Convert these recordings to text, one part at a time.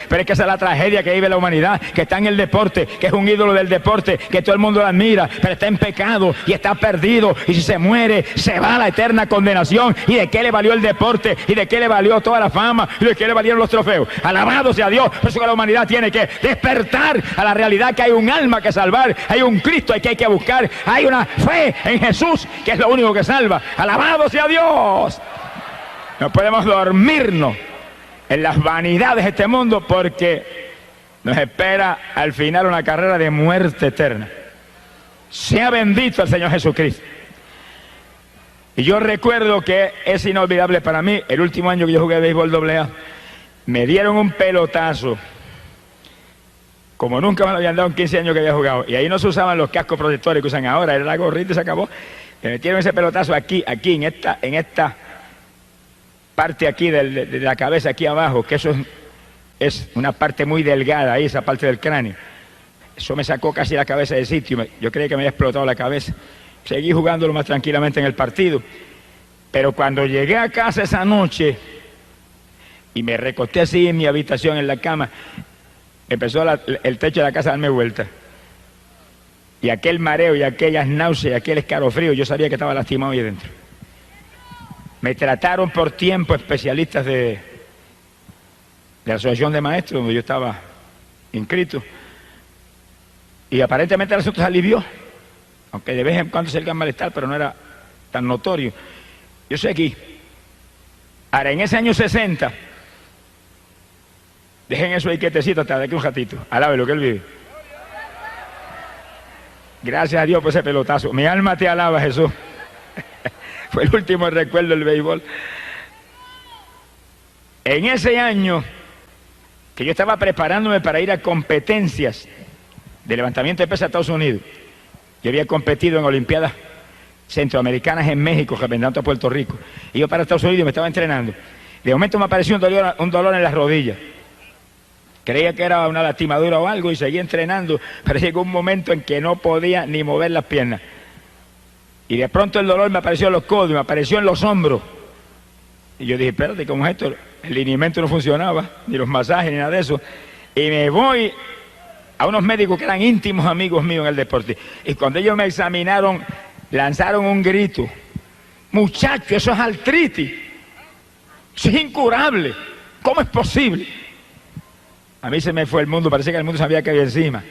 pero es que esa es la tragedia que vive la humanidad, que está en el deporte, que es un ídolo del deporte, que todo el mundo lo admira, pero está en pecado y está perdido, y si se muere, se va a la eterna condenación. ¿Y de qué le valió el deporte? ¿Y de qué le valió toda la fama? ¿Y de qué le valieron los trofeos? Alabado sea Dios. Por eso que la humanidad tiene que despertar a la realidad que hay un alma que salvar, hay un Cristo que hay que buscar, hay una fe en Jesús que es lo único que salva. Alabado sea Dios. No podemos dormirnos en las vanidades de este mundo, porque nos espera al final una carrera de muerte eterna. Sea bendito el Señor Jesucristo. Y yo recuerdo que es inolvidable para mí, el último año que yo jugué béisbol AA, me dieron un pelotazo como nunca me lo habían dado en 15 años que había jugado, y ahí no se usaban los cascos protectores que usan ahora, era la gorrita y se acabó. Me metieron ese pelotazo aquí en esta parte aquí de la cabeza, aquí abajo, que eso es una parte muy delgada ahí, esa parte del cráneo. Eso me sacó casi la cabeza del sitio, yo creía que me había explotado la cabeza. Seguí jugándolo más tranquilamente en el partido, pero cuando llegué a casa esa noche y me recosté así en mi habitación, en la cama, empezó el techo de la casa a darme vuelta. Y aquel mareo y aquellas náuseas, aquel escalofrío, yo sabía que estaba lastimado ahí dentro. Me trataron por tiempo especialistas de la asociación de maestros, donde yo estaba inscrito. Y aparentemente el asunto se alivió, aunque de vez en cuando se el malestar, pero no era tan notorio. Yo sé aquí. Ahora, en ese año 60, dejen eso ahí quietecito hasta de aquí un ratito. Alabe lo que él vive. Gracias a Dios por ese pelotazo. Mi alma te alaba, Jesús. Fue el último recuerdo del béisbol. En ese año que yo estaba preparándome para ir a competencias de levantamiento de pesas a Estados Unidos, yo había competido en Olimpiadas Centroamericanas en México, representando a Puerto Rico. Y yo para Estados Unidos me estaba entrenando. De momento me apareció un dolor en las rodillas. Creía que era una lastimadura o algo y seguí entrenando, pero llegó un momento en que no podía ni mover las piernas. Y de pronto el dolor me apareció en los codos, me apareció en los hombros. Y yo dije, espérate, ¿cómo es esto? El lineamiento no funcionaba, ni los masajes, ni nada de eso. Y me voy a unos médicos que eran íntimos amigos míos en el deporte. Y cuando ellos me examinaron, lanzaron un grito. Muchacho, eso es artritis. Eso es incurable. ¿Cómo es posible? A mí se me fue el mundo, parecía que el mundo sabía que había encima.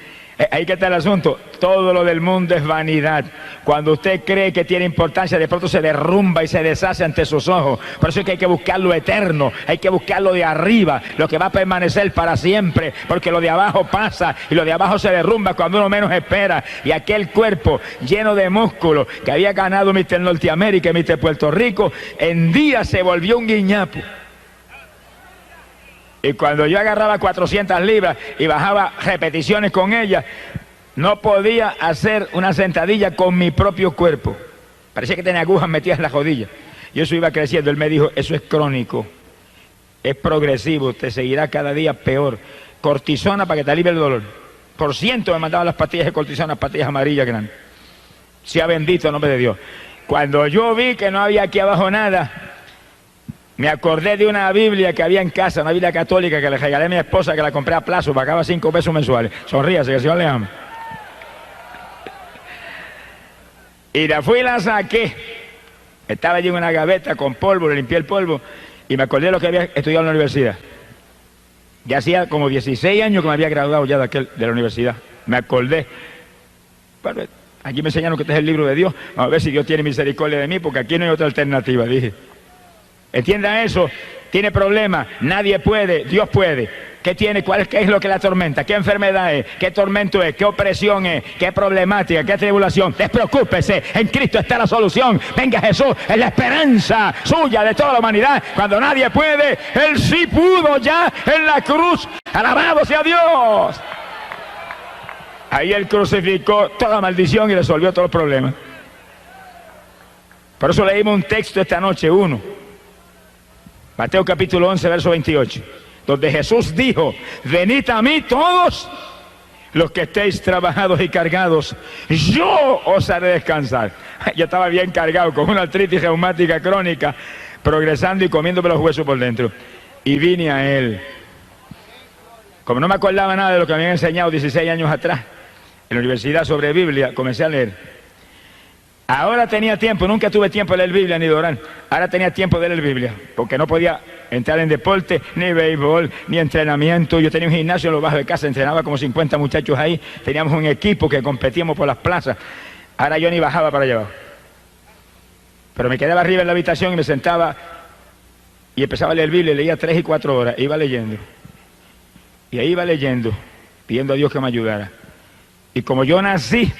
Ahí que está el asunto. Todo lo del mundo es vanidad. Cuando usted cree que tiene importancia, de pronto se derrumba y se deshace ante sus ojos. Por eso es que hay que buscar lo eterno, hay que buscar lo de arriba, lo que va a permanecer para siempre, porque lo de abajo pasa y lo de abajo se derrumba cuando uno menos espera. Y aquel cuerpo lleno de músculos que había ganado Mr. Norteamérica y Mr. Puerto Rico, en día se volvió un guiñapo. Y cuando yo agarraba 400 libras y bajaba repeticiones con ellas, no podía hacer una sentadilla con mi propio cuerpo. Parecía que tenía agujas metidas en las rodillas. Y eso iba creciendo. Él me dijo, eso es crónico, es progresivo, te seguirá cada día peor. Cortisona para que te alivie el dolor. Por ciento me mandaban las pastillas de cortisona, pastillas amarillas grandes. Sea bendito el nombre de Dios. Cuando yo vi que no había aquí abajo nada, me acordé de una Biblia que había en casa, una Biblia católica que le regalé a mi esposa, que la compré a plazo, pagaba 5 pesos mensuales. Sonríase, que el Señor le ama. Y la fui y la saqué. Estaba allí en una gaveta con polvo, le limpié el polvo y me acordé de lo que había estudiado en la universidad. Ya hacía como 16 años que me había graduado ya de la universidad. Me acordé. Bueno, aquí me enseñaron que este es el libro de Dios. Vamos a ver si Dios tiene misericordia de mí, porque aquí no hay otra alternativa, dije. Entienda eso, tiene problemas, nadie puede, Dios puede. ¿Qué tiene? ¿Qué es lo que la atormenta? ¿Qué enfermedad es? ¿Qué tormento es? ¿Qué opresión es? ¿Qué problemática? ¿Qué tribulación? Despreocúpese, en Cristo está la solución. Venga Jesús, es la esperanza suya de toda la humanidad. Cuando nadie puede, Él sí pudo ya en la cruz. Alabado sea Dios. Ahí Él crucificó toda maldición y resolvió todos los problemas. Por eso leímos un texto esta noche, Mateo capítulo 11, verso 28, donde Jesús dijo, venid a mí todos los que estéis trabajados y cargados, yo os haré descansar. Yo estaba bien cargado, con una artritis reumática crónica, progresando y comiéndome los huesos por dentro. Y vine a Él. Como no me acordaba nada de lo que me habían enseñado 16 años atrás, en la universidad sobre Biblia, comencé a leer. Ahora tenía tiempo, nunca tuve tiempo de leer Biblia ni de orar. Ahora tenía tiempo de leer Biblia, porque no podía entrar en deporte, ni béisbol, ni entrenamiento. Yo tenía un gimnasio en los bajos de casa, entrenaba como 50 muchachos ahí. Teníamos un equipo que competíamos por las plazas. Ahora yo ni bajaba para allá abajo. Pero me quedaba arriba en la habitación y me sentaba y empezaba a leer Biblia, leía 3 y 4 horas, iba leyendo. Y ahí iba leyendo, pidiendo a Dios que me ayudara. Y como yo nací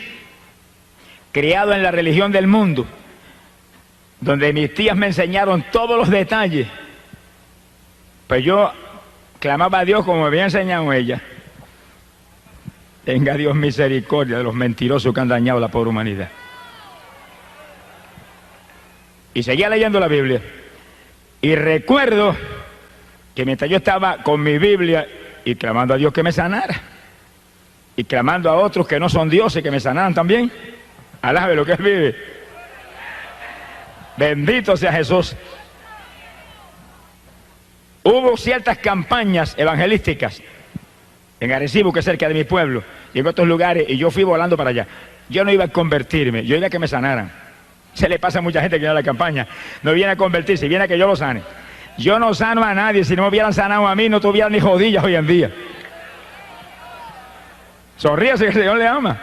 criado en la religión del mundo, donde mis tías me enseñaron todos los detalles, pues yo clamaba a Dios como me había enseñado ella. Tenga Dios misericordia de los mentirosos que han dañado la pobre humanidad. Y seguía leyendo la Biblia. Y recuerdo que mientras yo estaba con mi Biblia y clamando a Dios que me sanara, y clamando a otros que no son dioses que me sanaran también, alabe lo que Él vive. Bendito sea Jesús. Hubo ciertas campañas evangelísticas en Arecibo, que es cerca de mi pueblo, y en otros lugares, y yo fui volando para allá. Yo no iba a convertirme, yo iba a que me sanaran. Se le pasa a mucha gente que viene a la campaña, no viene a convertirse, viene a que yo lo sane. Yo no sano a nadie, si no me hubieran sanado a mí, no tuvieran ni rodillas hoy en día. Sonríase que el Señor le ama.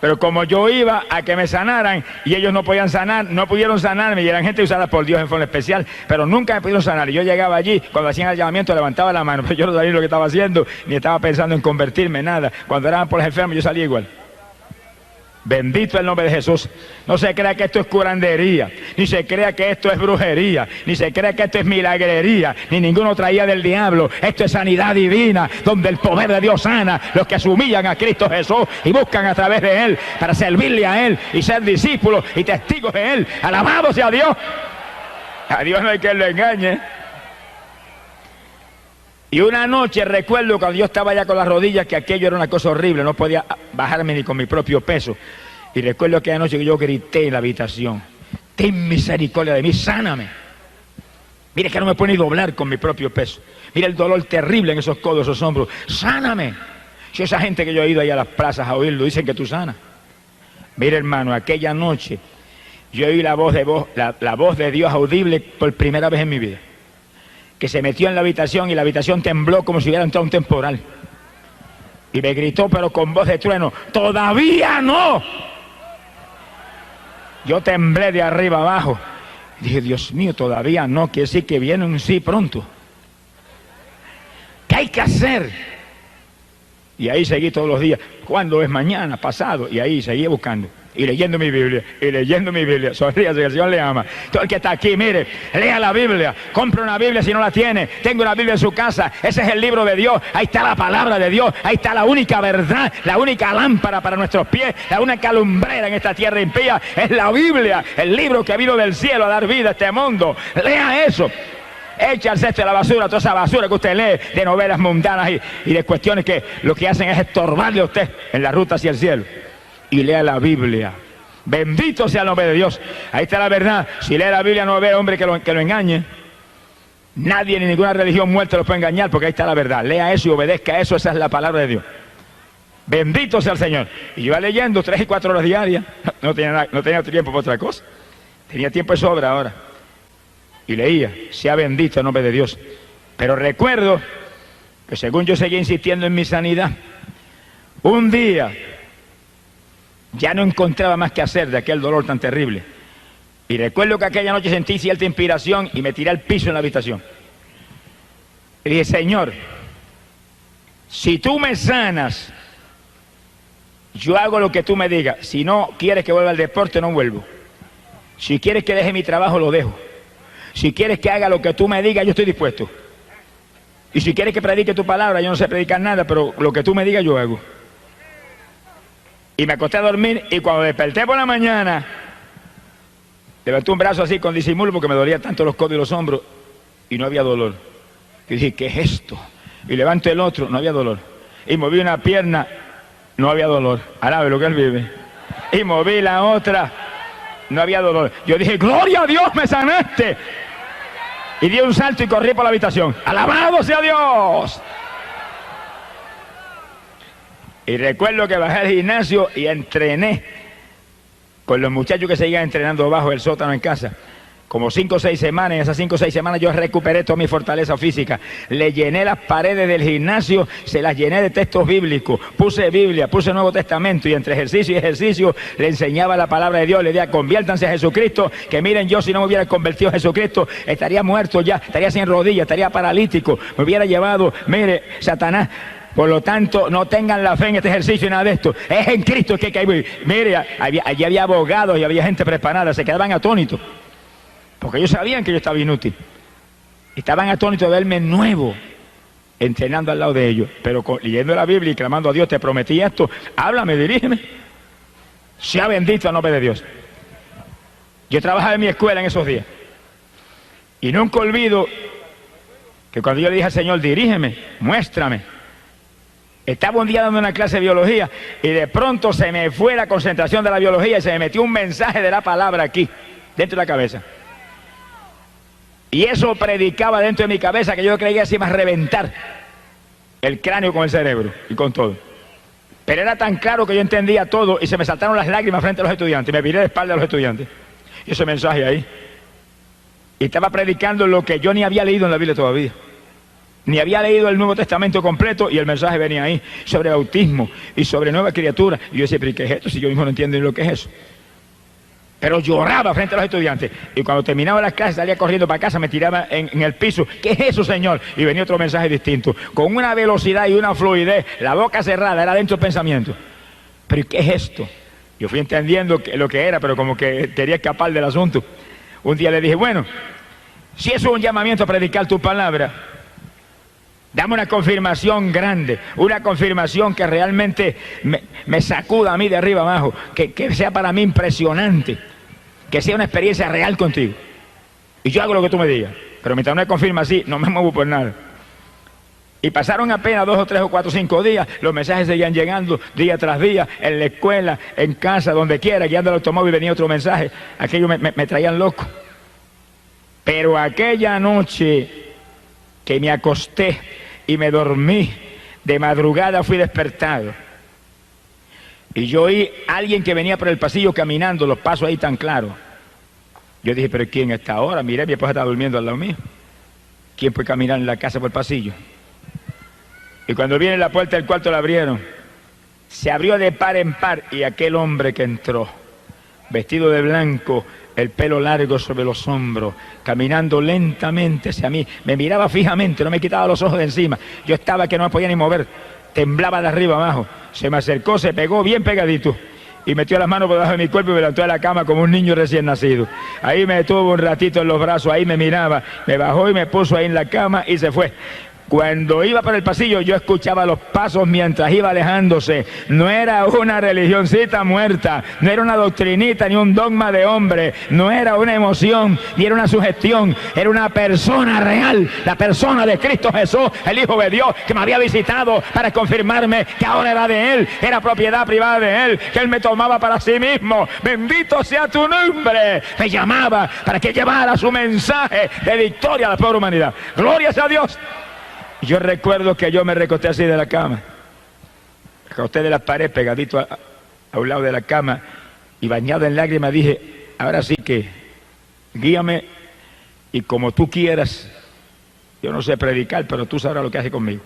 Pero como yo iba a que me sanaran y ellos no podían sanar, no pudieron sanarme, y eran gente usada por Dios en forma especial, pero nunca me pudieron sanar. Y yo llegaba allí, cuando hacían el llamamiento levantaba la mano, pero yo no sabía lo que estaba haciendo, ni estaba pensando en convertirme, nada. Cuando eran por los enfermos yo salía igual. Bendito el nombre de Jesús. No se crea que esto es curandería, ni se crea que esto es brujería, ni se crea que esto es milagrería, ni ninguna otra idea del diablo. Esto es sanidad divina, donde el poder de Dios sana los que se humillan a Cristo Jesús y buscan a través de Él para servirle a Él y ser discípulos y testigos de Él. Alabado sea Dios. A Dios no hay que lo engañe. Y una noche recuerdo cuando yo estaba ya con las rodillas, que aquello era una cosa horrible, no podía bajarme ni con mi propio peso. Y recuerdo aquella noche que yo grité en la habitación: ten misericordia de mí, sáname. Mire que no me puedo ni doblar con mi propio peso. Mira el dolor terrible en esos codos, esos hombros. Sáname. Si esa gente que yo he ido ahí a las plazas a oírlo, dicen que tú sanas. Mire, hermano, aquella noche yo oí la voz de Dios audible por primera vez en mi vida, que se metió en la habitación y la habitación tembló como si hubiera entrado un temporal. Y me gritó, pero con voz de trueno: ¡todavía no! Yo temblé de arriba abajo. Dije: Dios mío, todavía no, quiere decir que viene un sí pronto. ¿Qué hay que hacer? Y ahí seguí todos los días. ¿Cuándo es? Mañana, pasado. Y ahí seguí buscando. Y leyendo mi Biblia, y leyendo mi Biblia. Sonríase que el Señor le ama. Todo el que está aquí, mire, lea la Biblia, compre una Biblia si no la tiene, tenga una Biblia en su casa. Ese es el libro de Dios, ahí está la palabra de Dios, ahí está la única verdad, la única lámpara para nuestros pies, la única lumbrera en esta tierra impía, es la Biblia, el libro que vino del cielo a dar vida a este mundo. Lea eso. Echa al cesto de la basura toda esa basura que usted lee de novelas mundanas y de cuestiones que lo que hacen es estorbarle a usted en la ruta hacia el cielo. Y lea la Biblia. Bendito sea el nombre de Dios. Ahí está la verdad. Si lee la Biblia no ve hombre que lo engañe. Nadie ni ninguna religión muerta lo puede engañar, porque ahí está la verdad. Lea eso y obedezca a eso. Esa es la palabra de Dios. Bendito sea el Señor. Y yo iba leyendo 3 y 4 horas diarias. No tenía tiempo para otra cosa. Tenía tiempo de sobra ahora. Y leía: sea bendito el nombre de Dios. Pero recuerdo que según yo seguía insistiendo en mi sanidad, un día ya no encontraba más que hacer de aquel dolor tan terrible. Y recuerdo que aquella noche sentí cierta inspiración y me tiré al piso en la habitación. Y dije: Señor, si tú me sanas, yo hago lo que tú me digas. Si no quieres que vuelva al deporte, no vuelvo. Si quieres que deje mi trabajo, lo dejo. Si quieres que haga lo que tú me digas, yo estoy dispuesto. Y si quieres que predique tu palabra, yo no sé predicar nada, pero lo que tú me digas, yo hago. Y me acosté a dormir, y cuando desperté por la mañana, levanté un brazo así con disimulo porque me dolía tanto los codos y los hombros, y no había dolor. Y dije: ¿qué es esto? Y levanto el otro, no había dolor. Y moví una pierna, no había dolor. Alabe lo que Él vive. Y moví la otra, no había dolor. Yo dije: gloria a Dios, me sanaste. Y di un salto y corrí por la habitación. ¡Alabado sea Dios! Y recuerdo que bajé al gimnasio y entrené con los muchachos que seguían entrenando bajo el sótano en casa. Como 5 o 6 semanas, en esas 5 o 6 semanas yo recuperé toda mi fortaleza física. Le llené las paredes del gimnasio, se las llené de textos bíblicos. Puse Biblia, puse Nuevo Testamento y entre ejercicio y ejercicio le enseñaba la palabra de Dios. Le decía, conviértanse a Jesucristo, que miren, yo si no me hubiera convertido a Jesucristo estaría muerto ya, estaría sin rodillas, estaría paralítico, me hubiera llevado, mire, Satanás. Por lo tanto, no tengan la fe en este ejercicio y nada de esto. Es en Cristo que hay que ir. Mire, allí había abogados y había gente preparada, se quedaban atónitos. Porque ellos sabían que yo estaba inútil. Estaban atónitos de verme nuevo, entrenando al lado de ellos. Pero leyendo la Biblia y clamando a Dios, te prometí esto, háblame, dirígeme. Sea bendito el nombre de Dios. Yo trabajaba en mi escuela en esos días. Y nunca olvido que cuando yo le dije al Señor, dirígeme, muéstrame. Estaba un día dando una clase de biología y de pronto se me fue la concentración de la biología y se me metió un mensaje de la palabra aquí, dentro de la cabeza. Y eso predicaba dentro de mi cabeza que yo creía que se iba a reventar el cráneo con el cerebro y con todo. Pero era tan claro que yo entendía todo y se me saltaron las lágrimas frente a los estudiantes. Me viré de espalda a los estudiantes. Y ese mensaje ahí. Y estaba predicando lo que yo ni había leído en la Biblia todavía. Ni había leído el Nuevo Testamento completo y el mensaje venía ahí sobre bautismo y sobre nueva criatura. Y yo decía, pero ¿qué es esto? Si yo mismo no entiendo ni lo que es eso. Pero lloraba frente a los estudiantes. Y cuando terminaba las clases salía corriendo para casa, me tiraba en el piso. ¿Qué es eso, Señor? Y venía otro mensaje distinto. Con una velocidad y una fluidez, la boca cerrada, era dentro del pensamiento. ¿Pero qué es esto? Yo fui entendiendo lo que era, pero como que quería escapar del asunto. Un día le dije, bueno, si eso es un llamamiento a predicar tu palabra, dame una confirmación grande, una confirmación que realmente me sacuda a mí de arriba abajo, que sea para mí impresionante, que sea una experiencia real contigo. Y yo hago lo que tú me digas, pero mientras no me confirma así, no me muevo por nada. Y pasaron apenas 2 o 3 o 4 o 5 días, los mensajes seguían llegando día tras día, en la escuela, en casa, donde quiera, guiando el automóvil venía otro mensaje, aquello me traían loco. Pero aquella noche que me acosté y me dormí, de madrugada fui despertado. Y yo oí a alguien que venía por el pasillo caminando, los pasos ahí tan claros. Yo dije, pero ¿quién está ahora? Miré, mi esposa estaba durmiendo al lado mío. ¿Quién puede caminar en la casa por el pasillo? Y cuando viene la puerta del cuarto la abrieron. Se abrió de par en par y aquel hombre que entró, vestido de blanco, el pelo largo sobre los hombros, caminando lentamente hacia mí, me miraba fijamente, no me quitaba los ojos de encima. Yo estaba que no me podía ni mover, temblaba de arriba abajo. Se me acercó, se pegó bien pegadito y metió las manos por debajo de mi cuerpo y me levantó de la cama como un niño recién nacido. Ahí me tuvo un ratito en los brazos, ahí me miraba, me bajó y me puso ahí en la cama y se fue. Cuando iba por el pasillo yo escuchaba los pasos mientras iba alejándose. No era una religioncita muerta, no era una doctrinita ni un dogma de hombre, no era una emoción ni era una sugestión, era una persona real, la persona de Cristo Jesús, el Hijo de Dios, que me había visitado para confirmarme que ahora era de Él, era propiedad privada de Él, que Él me tomaba para sí mismo. Bendito sea tu nombre. Me llamaba para que llevara su mensaje de victoria a la pobre humanidad. Gloria sea a Dios. Yo recuerdo que yo me recosté así de la cama, me recosté de la pared pegadito a un lado de la cama y bañado en lágrimas dije, ahora sí que guíame y como tú quieras. Yo no sé predicar, pero tú sabrás lo que haces conmigo.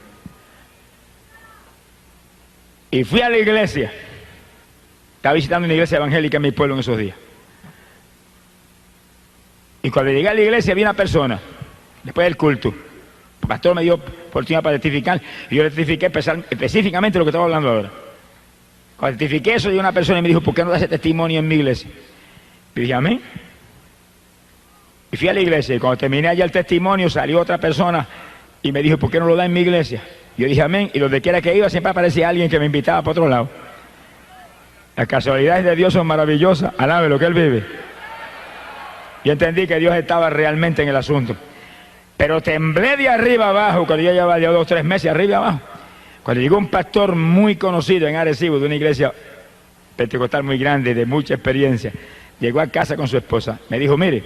Y fui a la iglesia, estaba visitando una iglesia evangélica en mi pueblo en esos días. Y cuando llegué a la iglesia vi una persona, después del culto. El pastor me dio oportunidad para testificar y yo le testifiqué específicamente lo que estaba hablando ahora. Cuando testifiqué eso, llegó una persona y me dijo, ¿por qué no das ese testimonio en mi iglesia? Y dije, amén. Y fui a la iglesia y cuando terminé allá el testimonio salió otra persona y me dijo, ¿por qué no lo da en mi iglesia? Yo dije, amén. Y donde quiera que iba siempre aparecía alguien que me invitaba para otro lado. Las casualidades de Dios son maravillosas. Alabe lo que Él vive. Yo entendí que Dios estaba realmente en el asunto. Pero temblé de arriba abajo, cuando yo llevaba ya 2 o 3 meses arriba abajo. Cuando llegó un pastor muy conocido en Arecibo, de una iglesia pentecostal muy grande, de mucha experiencia, llegó a casa con su esposa. Me dijo, mire,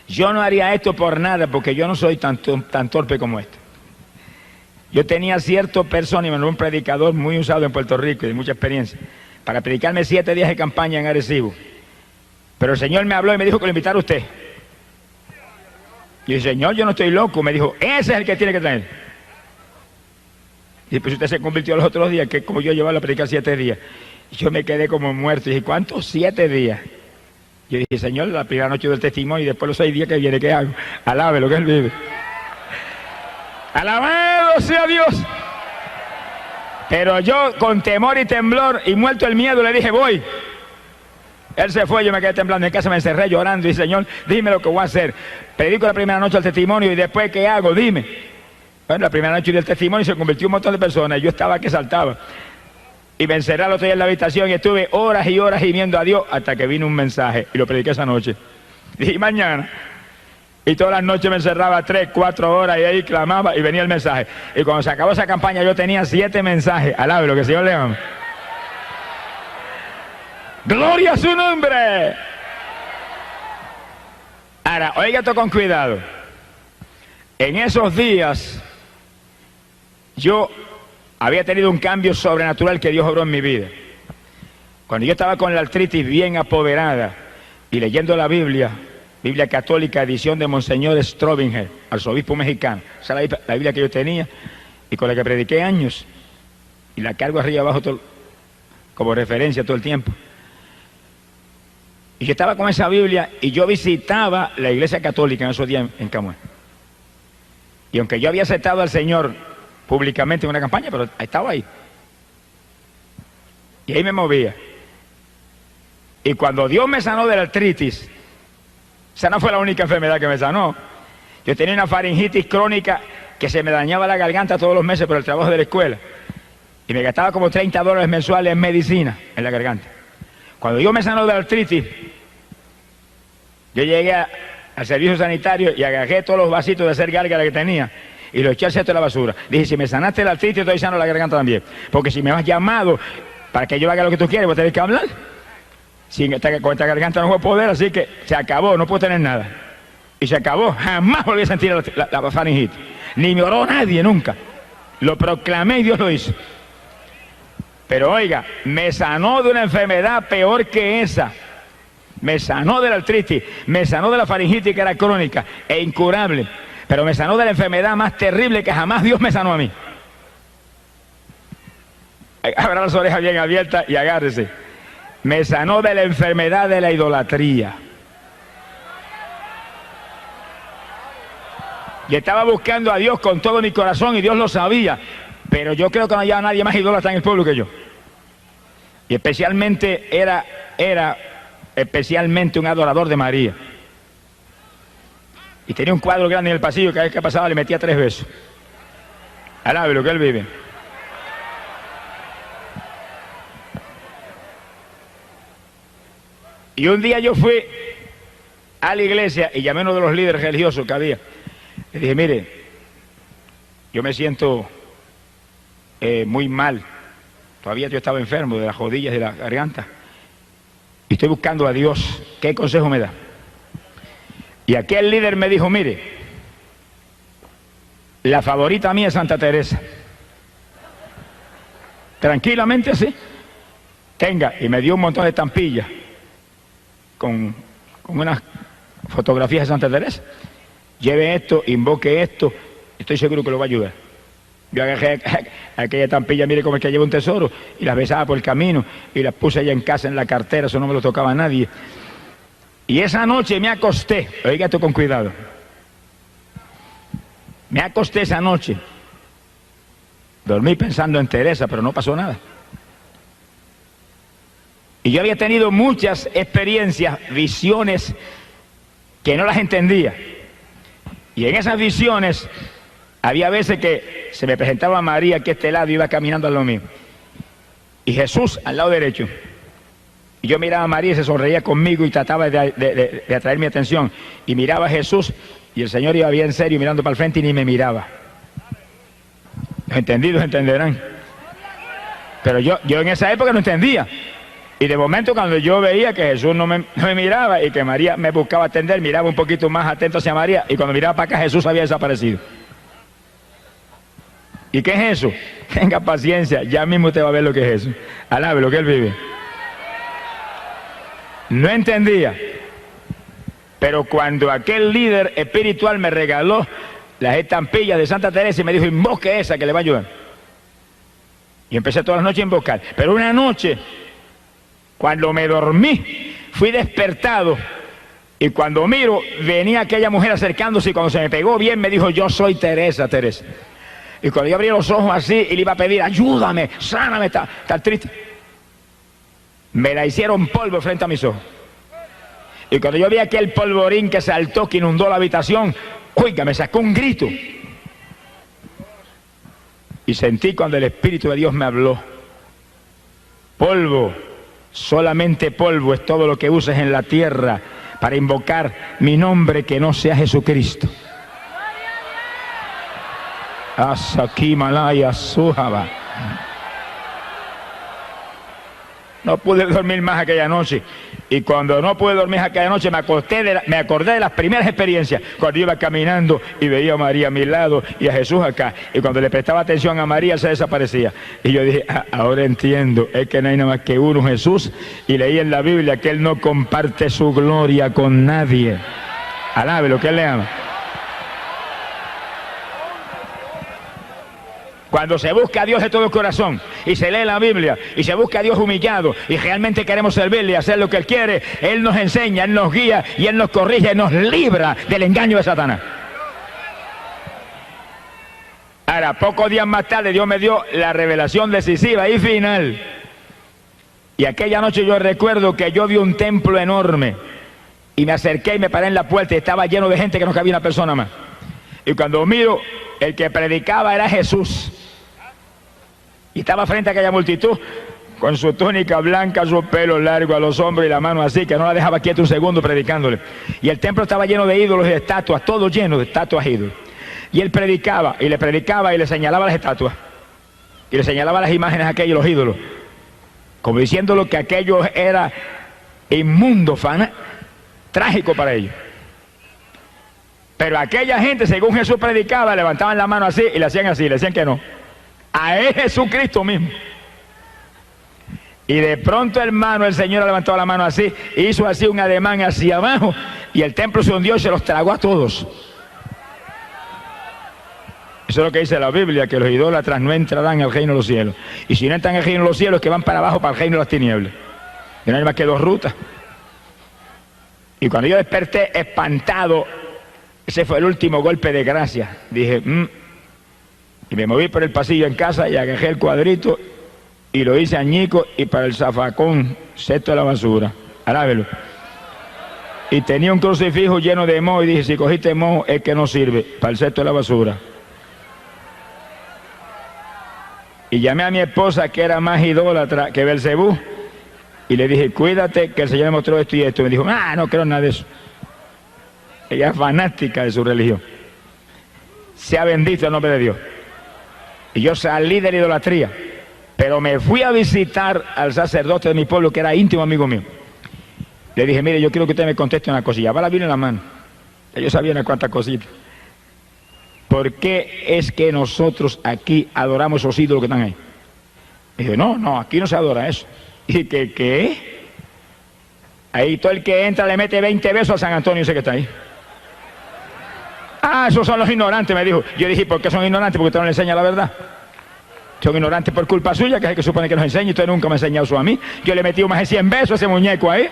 Yo no haría esto por nada, porque yo no soy tan torpe como este. Yo tenía cierto persona, y un predicador muy usado en Puerto Rico y de mucha experiencia, para predicarme 7 días de campaña en Arecibo. Pero el Señor me habló y me dijo que lo invitara a usted. Y el Señor, yo no estoy loco. Me dijo, ese es el que tiene que traer. Y pues usted se convirtió los otros días, que como yo llevaba a predicar 7 días. Y yo me quedé como muerto. Y dije, ¿cuántos 7 días? Yo dije, Señor, la primera noche del testimonio y después los 6 días que viene, ¿qué hago? Alabe lo que Él vive. Alabado sea Dios. Pero yo, con temor y temblor y muerto el miedo, le dije, voy. Él se fue, yo me quedé temblando en casa, me encerré llorando y dije, Señor, dime lo que voy a hacer. Predico la primera noche el testimonio y después, ¿qué hago? Dime. Bueno, la primera noche del testimonio se convirtió un montón de personas y yo estaba que saltaba. Y me encerré al otro día en la habitación y estuve horas y horas gimiendo a Dios hasta que vino un mensaje y lo prediqué esa noche. Dije, mañana. Y todas las noches me encerraba 3, 4 horas y ahí clamaba y venía el mensaje. Y cuando se acabó esa campaña yo tenía 7 mensajes. Alabe lo que el Señor le ama. ¡Gloria a su nombre! Ahora, oiga esto con cuidado. En esos días yo había tenido un cambio sobrenatural que Dios obró en mi vida. Cuando yo estaba con la artritis bien apoderada y leyendo la Biblia católica, edición de Monseñor Strobinger, arzobispo mexicano. Esa es la Biblia que yo tenía y con la que prediqué años. Y la cargo arriba abajo como referencia todo el tiempo. Y yo estaba con esa Biblia y yo visitaba la iglesia católica en esos días en Camuy. Y aunque yo había aceptado al Señor públicamente en una campaña, pero estaba ahí. Y ahí me movía. Y cuando Dios me sanó de la artritis, esa no fue la única enfermedad que me sanó. Yo tenía una faringitis crónica que se me dañaba la garganta todos los meses por el trabajo de la escuela. Y me gastaba como $30 mensuales en medicina en la garganta. Cuando Dios me sanó de la artritis, yo llegué al servicio sanitario y agarré todos los vasitos de hacer gárgara que tenía y los eché al cesto de la basura. Dije, si me sanaste la artritis, estoy sano la garganta también. Porque si me has llamado para que yo haga lo que tú quieres, voy a tener que hablar. Con esta garganta no voy a poder, así que se acabó, no puedo tener nada. Y se acabó, jamás volví a sentir la faringitis. Ni me oró nadie nunca. Lo proclamé y Dios lo hizo. Pero oiga, me sanó de una enfermedad peor que esa. Me sanó de la artritis, me sanó de la faringitis que era crónica e incurable. Pero me sanó de la enfermedad más terrible que jamás Dios me sanó a mí. Abra las orejas bien abiertas y agárrese. Me sanó de la enfermedad de la idolatría. Y estaba buscando a Dios con todo mi corazón y Dios lo sabía. Pero yo creo que no había nadie más idólatra en el pueblo que yo. Y especialmente era especialmente un adorador de María. Y tenía un cuadro grande en el pasillo, cada vez que pasaba le metía 3 besos. Alabe lo que Él vive. Y un día yo fui a la iglesia y llamé a uno de los líderes religiosos que había. Le dije, mire, yo me siento muy mal. Todavía yo estaba enfermo de las rodillas y de la garganta. Y estoy buscando a Dios. ¿Qué consejo me da? Y aquel líder me dijo, mire, la favorita mía es Santa Teresa. Tranquilamente así. Tenga. Y me dio un montón de estampillas con unas fotografías de Santa Teresa. Lleve esto, invoque esto, estoy seguro que lo va a ayudar. Yo agarré aquella estampilla, mire cómo es que lleva un tesoro, y las besaba por el camino, y las puse allá en casa en la cartera, eso no me lo tocaba a nadie. Y esa noche me acosté, oiga esto con cuidado, me acosté esa noche, dormí pensando en Teresa, pero no pasó nada. Y yo había tenido muchas experiencias, visiones, que no las entendía. Y en esas visiones, había veces que se me presentaba María aquí a este lado y iba caminando a lo mío. Y Jesús al lado derecho. Y yo miraba a María y se sonreía conmigo y trataba de atraer mi atención. Y miraba a Jesús y el Señor iba bien serio mirando para el frente y ni me miraba. Los entendidos entenderán. Pero yo en esa época no entendía. Y de momento cuando yo veía que Jesús no me miraba y que María me buscaba atender, miraba un poquito más atento hacia María, y cuando miraba para acá Jesús había desaparecido. ¿Y qué es eso? Tenga paciencia, ya mismo usted va a ver lo que es eso. Alabe lo que Él vive. No entendía. Pero cuando aquel líder espiritual me regaló las estampillas de Santa Teresa y me dijo, invoque esa que le va a ayudar. Y empecé todas las noches a invocar. Pero una noche, cuando me dormí, fui despertado. Y cuando miro, venía aquella mujer acercándose, y cuando se me pegó bien me dijo, yo soy Teresa, Teresa. Y cuando yo abrí los ojos así y le iba a pedir, ayúdame, sáname, está triste, me la hicieron polvo frente a mis ojos. Y cuando yo vi aquel polvorín que saltó, que inundó la habitación, oiga, me sacó un grito. Y sentí cuando el Espíritu de Dios me habló, polvo, solamente polvo es todo lo que uses en la tierra para invocar mi nombre que no sea Jesucristo. Asaki Malaya Sujaba. No pude dormir más aquella noche. Y cuando no pude dormir aquella noche me acordé de las primeras experiencias. Cuando iba caminando y veía a María a mi lado y a Jesús acá. Y cuando le prestaba atención a María se desaparecía. Y yo dije, ahora entiendo, es que no hay nada más que uno, Jesús. Y leí en la Biblia que Él no comparte su gloria con nadie. Alabe lo que Él le ama. Cuando se busca a Dios de todo corazón y se lee la Biblia y se busca a Dios humillado y realmente queremos servirle y hacer lo que Él quiere, Él nos enseña, Él nos guía y Él nos corrige, nos libra del engaño de Satanás. Ahora, pocos días más tarde Dios me dio la revelación decisiva y final. Y aquella noche yo recuerdo que yo vi un templo enorme y me acerqué y me paré en la puerta y estaba lleno de gente que no cabía una persona más. Y cuando miro, el que predicaba era Jesús. Y estaba frente a aquella multitud, con su túnica blanca, su pelo largo a los hombros y la mano así, que no la dejaba quieta un segundo predicándole. Y el templo estaba lleno de ídolos y de estatuas, todo lleno de estatuas e ídolos. Y él predicaba y le señalaba las estatuas. Y le señalaba las imágenes a aquellos, los ídolos. Como diciéndolo que aquello era inmundo, trágico para ellos. Pero aquella gente, según Jesús predicaba, levantaban la mano así y le hacían así, le decían que no. A él Jesucristo mismo. Y de pronto, hermano, el Señor levantó la mano así, hizo así un ademán hacia abajo, y el templo se hundió y se los tragó a todos. Eso es lo que dice la Biblia, que los idólatras no entrarán al reino de los cielos. Y si no entran al reino de los cielos, es que van para abajo, para el reino de las tinieblas. Y no hay más que dos rutas. Y cuando yo desperté espantado, ese fue el último golpe de gracia. Dije, y me moví por el pasillo en casa y agarré el cuadrito y lo hice añico y para el zafacón, cesto de la basura. Alábelo. Y tenía un crucifijo lleno de moho y dije, si cogiste moho es que no sirve, para el cesto de la basura. Y llamé a mi esposa, que era más idólatra que Belcebú, y le dije, cuídate que el Señor me mostró esto y esto. Y me dijo, no creo en nada de eso. Ella es fanática de su religión. Sea bendito el nombre de Dios. Y yo salí de la idolatría, pero me fui a visitar al sacerdote de mi pueblo, que era íntimo amigo mío. Le dije, mire, yo quiero que usted me conteste una cosilla. Va la Biblia en la mano. Yo sabía unas cuantas cositas. ¿Por qué es que nosotros aquí adoramos esos ídolos que están ahí? Y dije, no, aquí no se adora eso. Y dije, ¿qué? Ahí todo el que entra le mete 20 besos a San Antonio, ese que está ahí. Esos son los ignorantes, me dijo. Yo dije, ¿por qué son ignorantes? Porque usted no le enseña la verdad. Son ignorantes por culpa suya, que es el que supone que nos enseña, y usted nunca me ha enseñado eso a mí. Yo le metí más de 100 besos a ese muñeco ahí.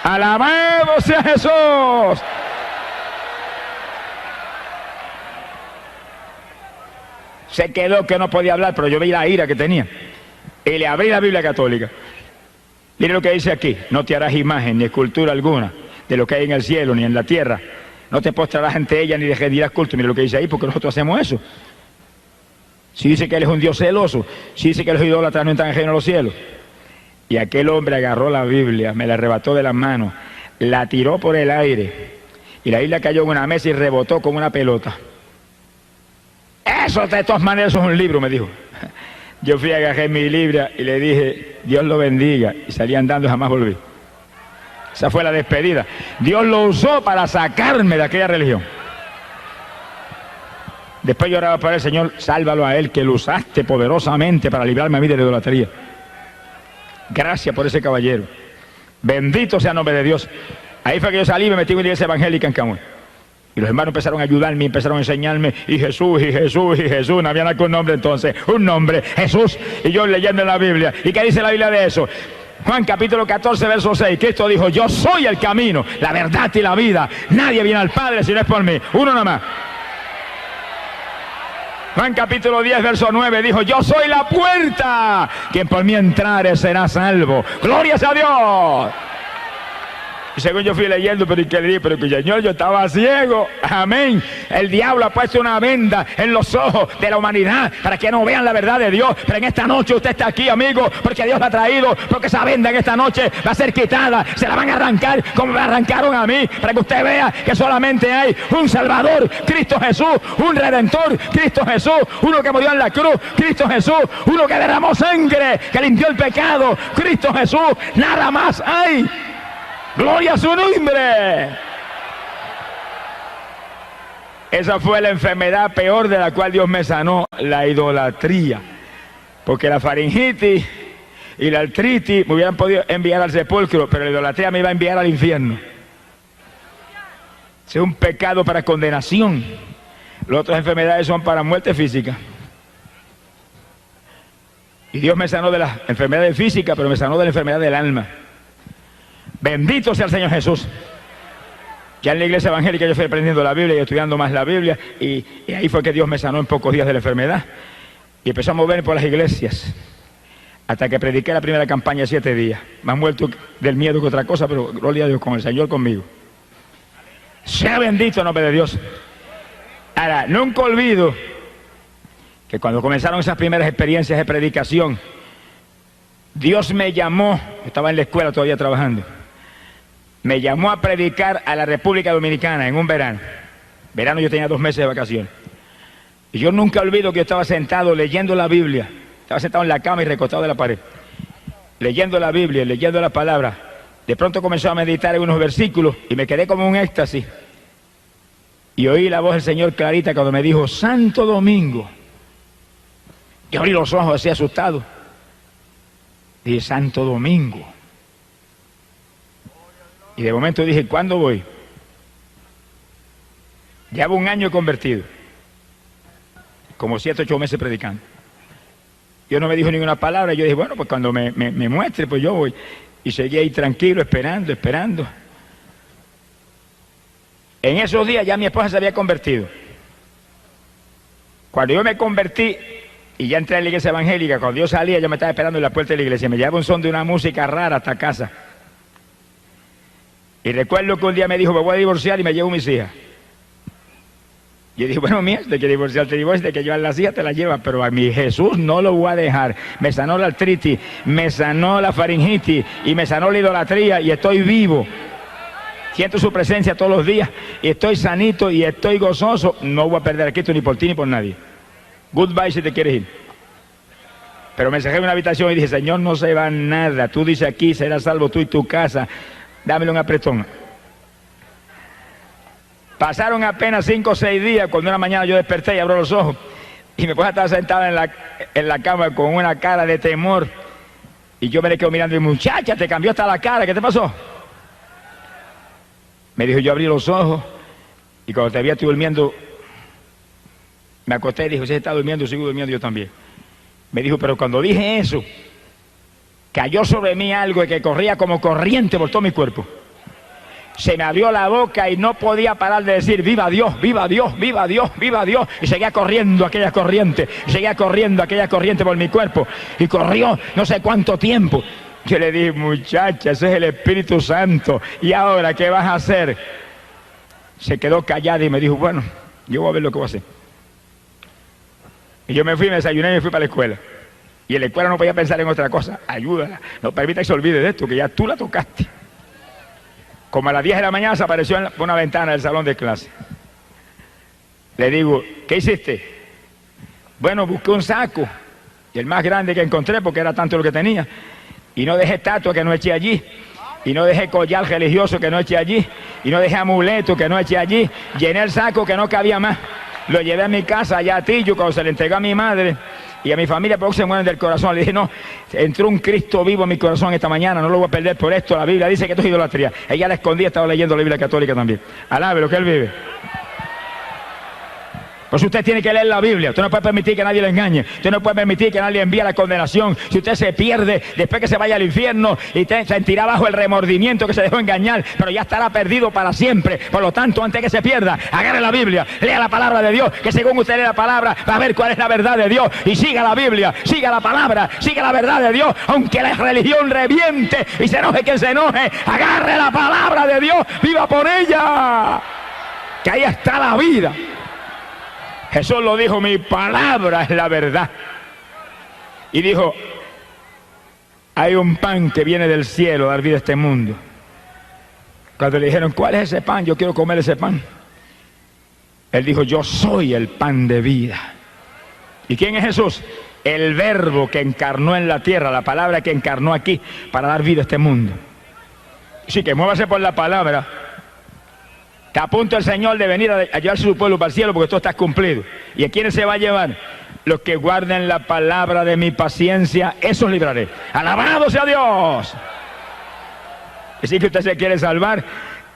¡Alabado sea Jesús! Se quedó que no podía hablar, pero yo vi la ira que tenía. Y le abrí la Biblia católica. Mire lo que dice aquí: no te harás imagen ni escultura alguna de lo que hay en el cielo ni en la tierra. No te postrarás ante ella ni le rendirás culto. Mire lo que dice ahí, porque nosotros hacemos eso. Si dice que Él es un Dios celoso, si dice que los idólatras no están en el reino de los cielos. Y aquel hombre agarró la Biblia, me la arrebató de las manos, la tiró por el aire, y la Biblia cayó en una mesa y rebotó como una pelota. Eso de todas maneras es un libro, me dijo. Yo fui, agarré mi Biblia y le dije, Dios lo bendiga, y salí andando y jamás volví. Esa fue la despedida. Dios lo usó para sacarme de aquella religión. Después yo oraba para el Señor, sálvalo a él, que lo usaste poderosamente para librarme a mí de la idolatría. Gracias por ese caballero. Bendito sea el nombre de Dios. Ahí fue que yo salí y me metí en una iglesia evangélica en Camuy. Y los hermanos empezaron a ayudarme, empezaron a enseñarme, y Jesús, y Jesús, y Jesús. No había nada con nombre entonces, un nombre, Jesús. Y yo leyendo en la Biblia. ¿Y qué dice la Biblia de eso? Juan capítulo 14, verso 6. Cristo dijo, yo soy el camino, la verdad y la vida. Nadie viene al Padre si no es por mí. Uno nada más. Juan capítulo 10, verso 9 dijo, yo soy la puerta, quien por mí entrare será salvo. ¡Gloria a Dios! Y según yo fui leyendo, pero que le dije, pero que Señor, yo estaba ciego. Amén. El diablo ha puesto una venda en los ojos de la humanidad para que no vean la verdad de Dios. Pero en esta noche usted está aquí, amigo, porque Dios la ha traído, porque esa venda en esta noche va a ser quitada. Se la van a arrancar como me arrancaron a mí, para que usted vea que solamente hay un Salvador, Cristo Jesús, un Redentor, Cristo Jesús, uno que murió en la cruz, Cristo Jesús, uno que derramó sangre, que limpió el pecado, Cristo Jesús. Nada más hay. ¡Gloria a su nombre! Esa fue la enfermedad peor de la cual Dios me sanó, la idolatría. Porque la faringitis y la artritis me hubieran podido enviar al sepulcro, pero la idolatría me iba a enviar al infierno. Es un pecado para condenación. Las otras enfermedades son para muerte física. Y Dios me sanó de las enfermedades físicas, pero me sanó de la enfermedad del alma. Bendito sea el Señor Jesús. Ya en la iglesia evangélica yo fui aprendiendo la Biblia y estudiando más la Biblia, y ahí fue que Dios me sanó en pocos días de la enfermedad. Y empezó a moverme por las iglesias, hasta que prediqué la primera campaña 7 días. Más muerto del miedo que otra cosa, pero gloria a Dios, con el Señor conmigo. Sea bendito el nombre de Dios. Ahora, nunca olvido que cuando comenzaron esas primeras experiencias de predicación, Dios me llamó, estaba en la escuela todavía trabajando, me llamó a predicar a la República Dominicana en un verano. Verano yo tenía 2 meses de vacaciones. Y yo nunca olvido que yo estaba sentado leyendo la Biblia. Estaba sentado en la cama y recostado de la pared, leyendo la Biblia, leyendo la palabra. De pronto comenzó a meditar en unos versículos y me quedé como un éxtasis. Y oí la voz del Señor clarita cuando me dijo, Santo Domingo. Yo abrí los ojos así asustado. Dije, Santo Domingo. Y de momento dije, ¿cuándo voy? Llevo 1 año convertido, como 7 o 8 meses predicando. Dios no me dijo ninguna palabra. Yo dije, bueno, pues cuando me muestre, pues yo voy. Y seguí ahí tranquilo, esperando. En esos días ya mi esposa se había convertido. Cuando yo me convertí y ya entré a la iglesia evangélica, cuando yo salía, yo me estaba esperando en la puerta de la iglesia. Me llevaba un son de una música rara hasta casa. Y recuerdo que un día me dijo, me voy a divorciar y me llevo mis hijas. Yo dije, bueno, mía, de que divorciarte, de que llevar las hijas te las llevas, pero a mi Jesús no lo voy a dejar. Me sanó la artritis, me sanó la faringitis y me sanó la idolatría y estoy vivo. Siento su presencia todos los días y estoy sanito y estoy gozoso. No voy a perder a Cristo ni por ti ni por nadie. Goodbye si te quieres ir. Pero me encerré en una habitación y dije, Señor, no se va nada. Tú dices aquí, serás salvo tú y tu casa. Dámelo un apretón. Pasaron apenas 5 o 6 días cuando una mañana yo desperté y abro los ojos y mi esposa estaba sentada en la cama con una cara de temor y yo me le quedo mirando y muchacha, te cambió hasta la cara, ¿qué te pasó? Me dijo, yo abrí los ojos y cuando te vi estoy durmiendo, me acosté y dijo, si está durmiendo, sigo durmiendo yo también. Me dijo, pero cuando dije eso, cayó sobre mí algo que corría como corriente por todo mi cuerpo. Se me abrió la boca y no podía parar de decir, viva Dios, viva Dios, viva Dios, viva Dios. Y seguía corriendo aquella corriente, por mi cuerpo. Y corrió no sé cuánto tiempo. Yo le dije, muchacha, ese es el Espíritu Santo. ¿Y ahora qué vas a hacer? Se quedó callada y me dijo, bueno, yo voy a ver lo que voy a hacer. Y yo me fui, me desayuné y me fui para la escuela. Y en la escuela no podía pensar en otra cosa. Ayúdala, no permita que se olvide de esto, que ya tú la tocaste. Como a las 10 de la mañana se apareció por una ventana del salón de clase. Le digo, ¿qué hiciste? Bueno, busqué un saco Y el más grande que encontré, porque era tanto lo que tenía. Y no dejé estatua que no eché allí. Y no dejé collar religioso que no eché allí. Y no dejé amuleto que no eché allí. Llené el saco que no cabía más. Lo llevé a mi casa, allá a Tillo, cuando se le entregó a mi madre y a mi familia, porque se mueren del corazón. Le dije, no, entró un Cristo vivo en mi corazón esta mañana, no lo voy a perder por esto. La Biblia dice que esto es idolatría. Ella la escondía, estaba leyendo la Biblia católica también. Alabe lo que él vive. Pues usted tiene que leer la Biblia. Usted no puede permitir que nadie le engañe. Usted no puede permitir que nadie envíe la condenación. Si usted se pierde, después que se vaya al infierno, y te sentirá bajo el remordimiento que se dejó engañar, pero ya estará perdido para siempre. Por lo tanto, antes que se pierda, agarre la Biblia, lea la palabra de Dios, que según usted lee la palabra, va a ver cuál es la verdad de Dios. Y siga la Biblia, siga la palabra, siga la verdad de Dios, aunque la religión reviente y se enoje quien se enoje. Agarre la palabra de Dios, viva por ella, que ahí está la vida. Jesús lo dijo, mi palabra es la verdad. Y dijo, hay un pan que viene del cielo a dar vida a este mundo. Cuando le dijeron, ¿cuál es ese pan? Yo quiero comer ese pan. Él dijo, yo soy el pan de vida. ¿Y quién es Jesús? El verbo que encarnó en la tierra, la palabra que encarnó aquí para dar vida a este mundo. Así que muévase por la palabra. Está a punto el Señor de venir a llevarse su pueblo para el cielo, porque todo está cumplido. ¿Y a quiénes se va a llevar? Los que guarden la palabra de mi paciencia, esos libraré. ¡Alabado sea Dios! Así que usted se quiere salvar,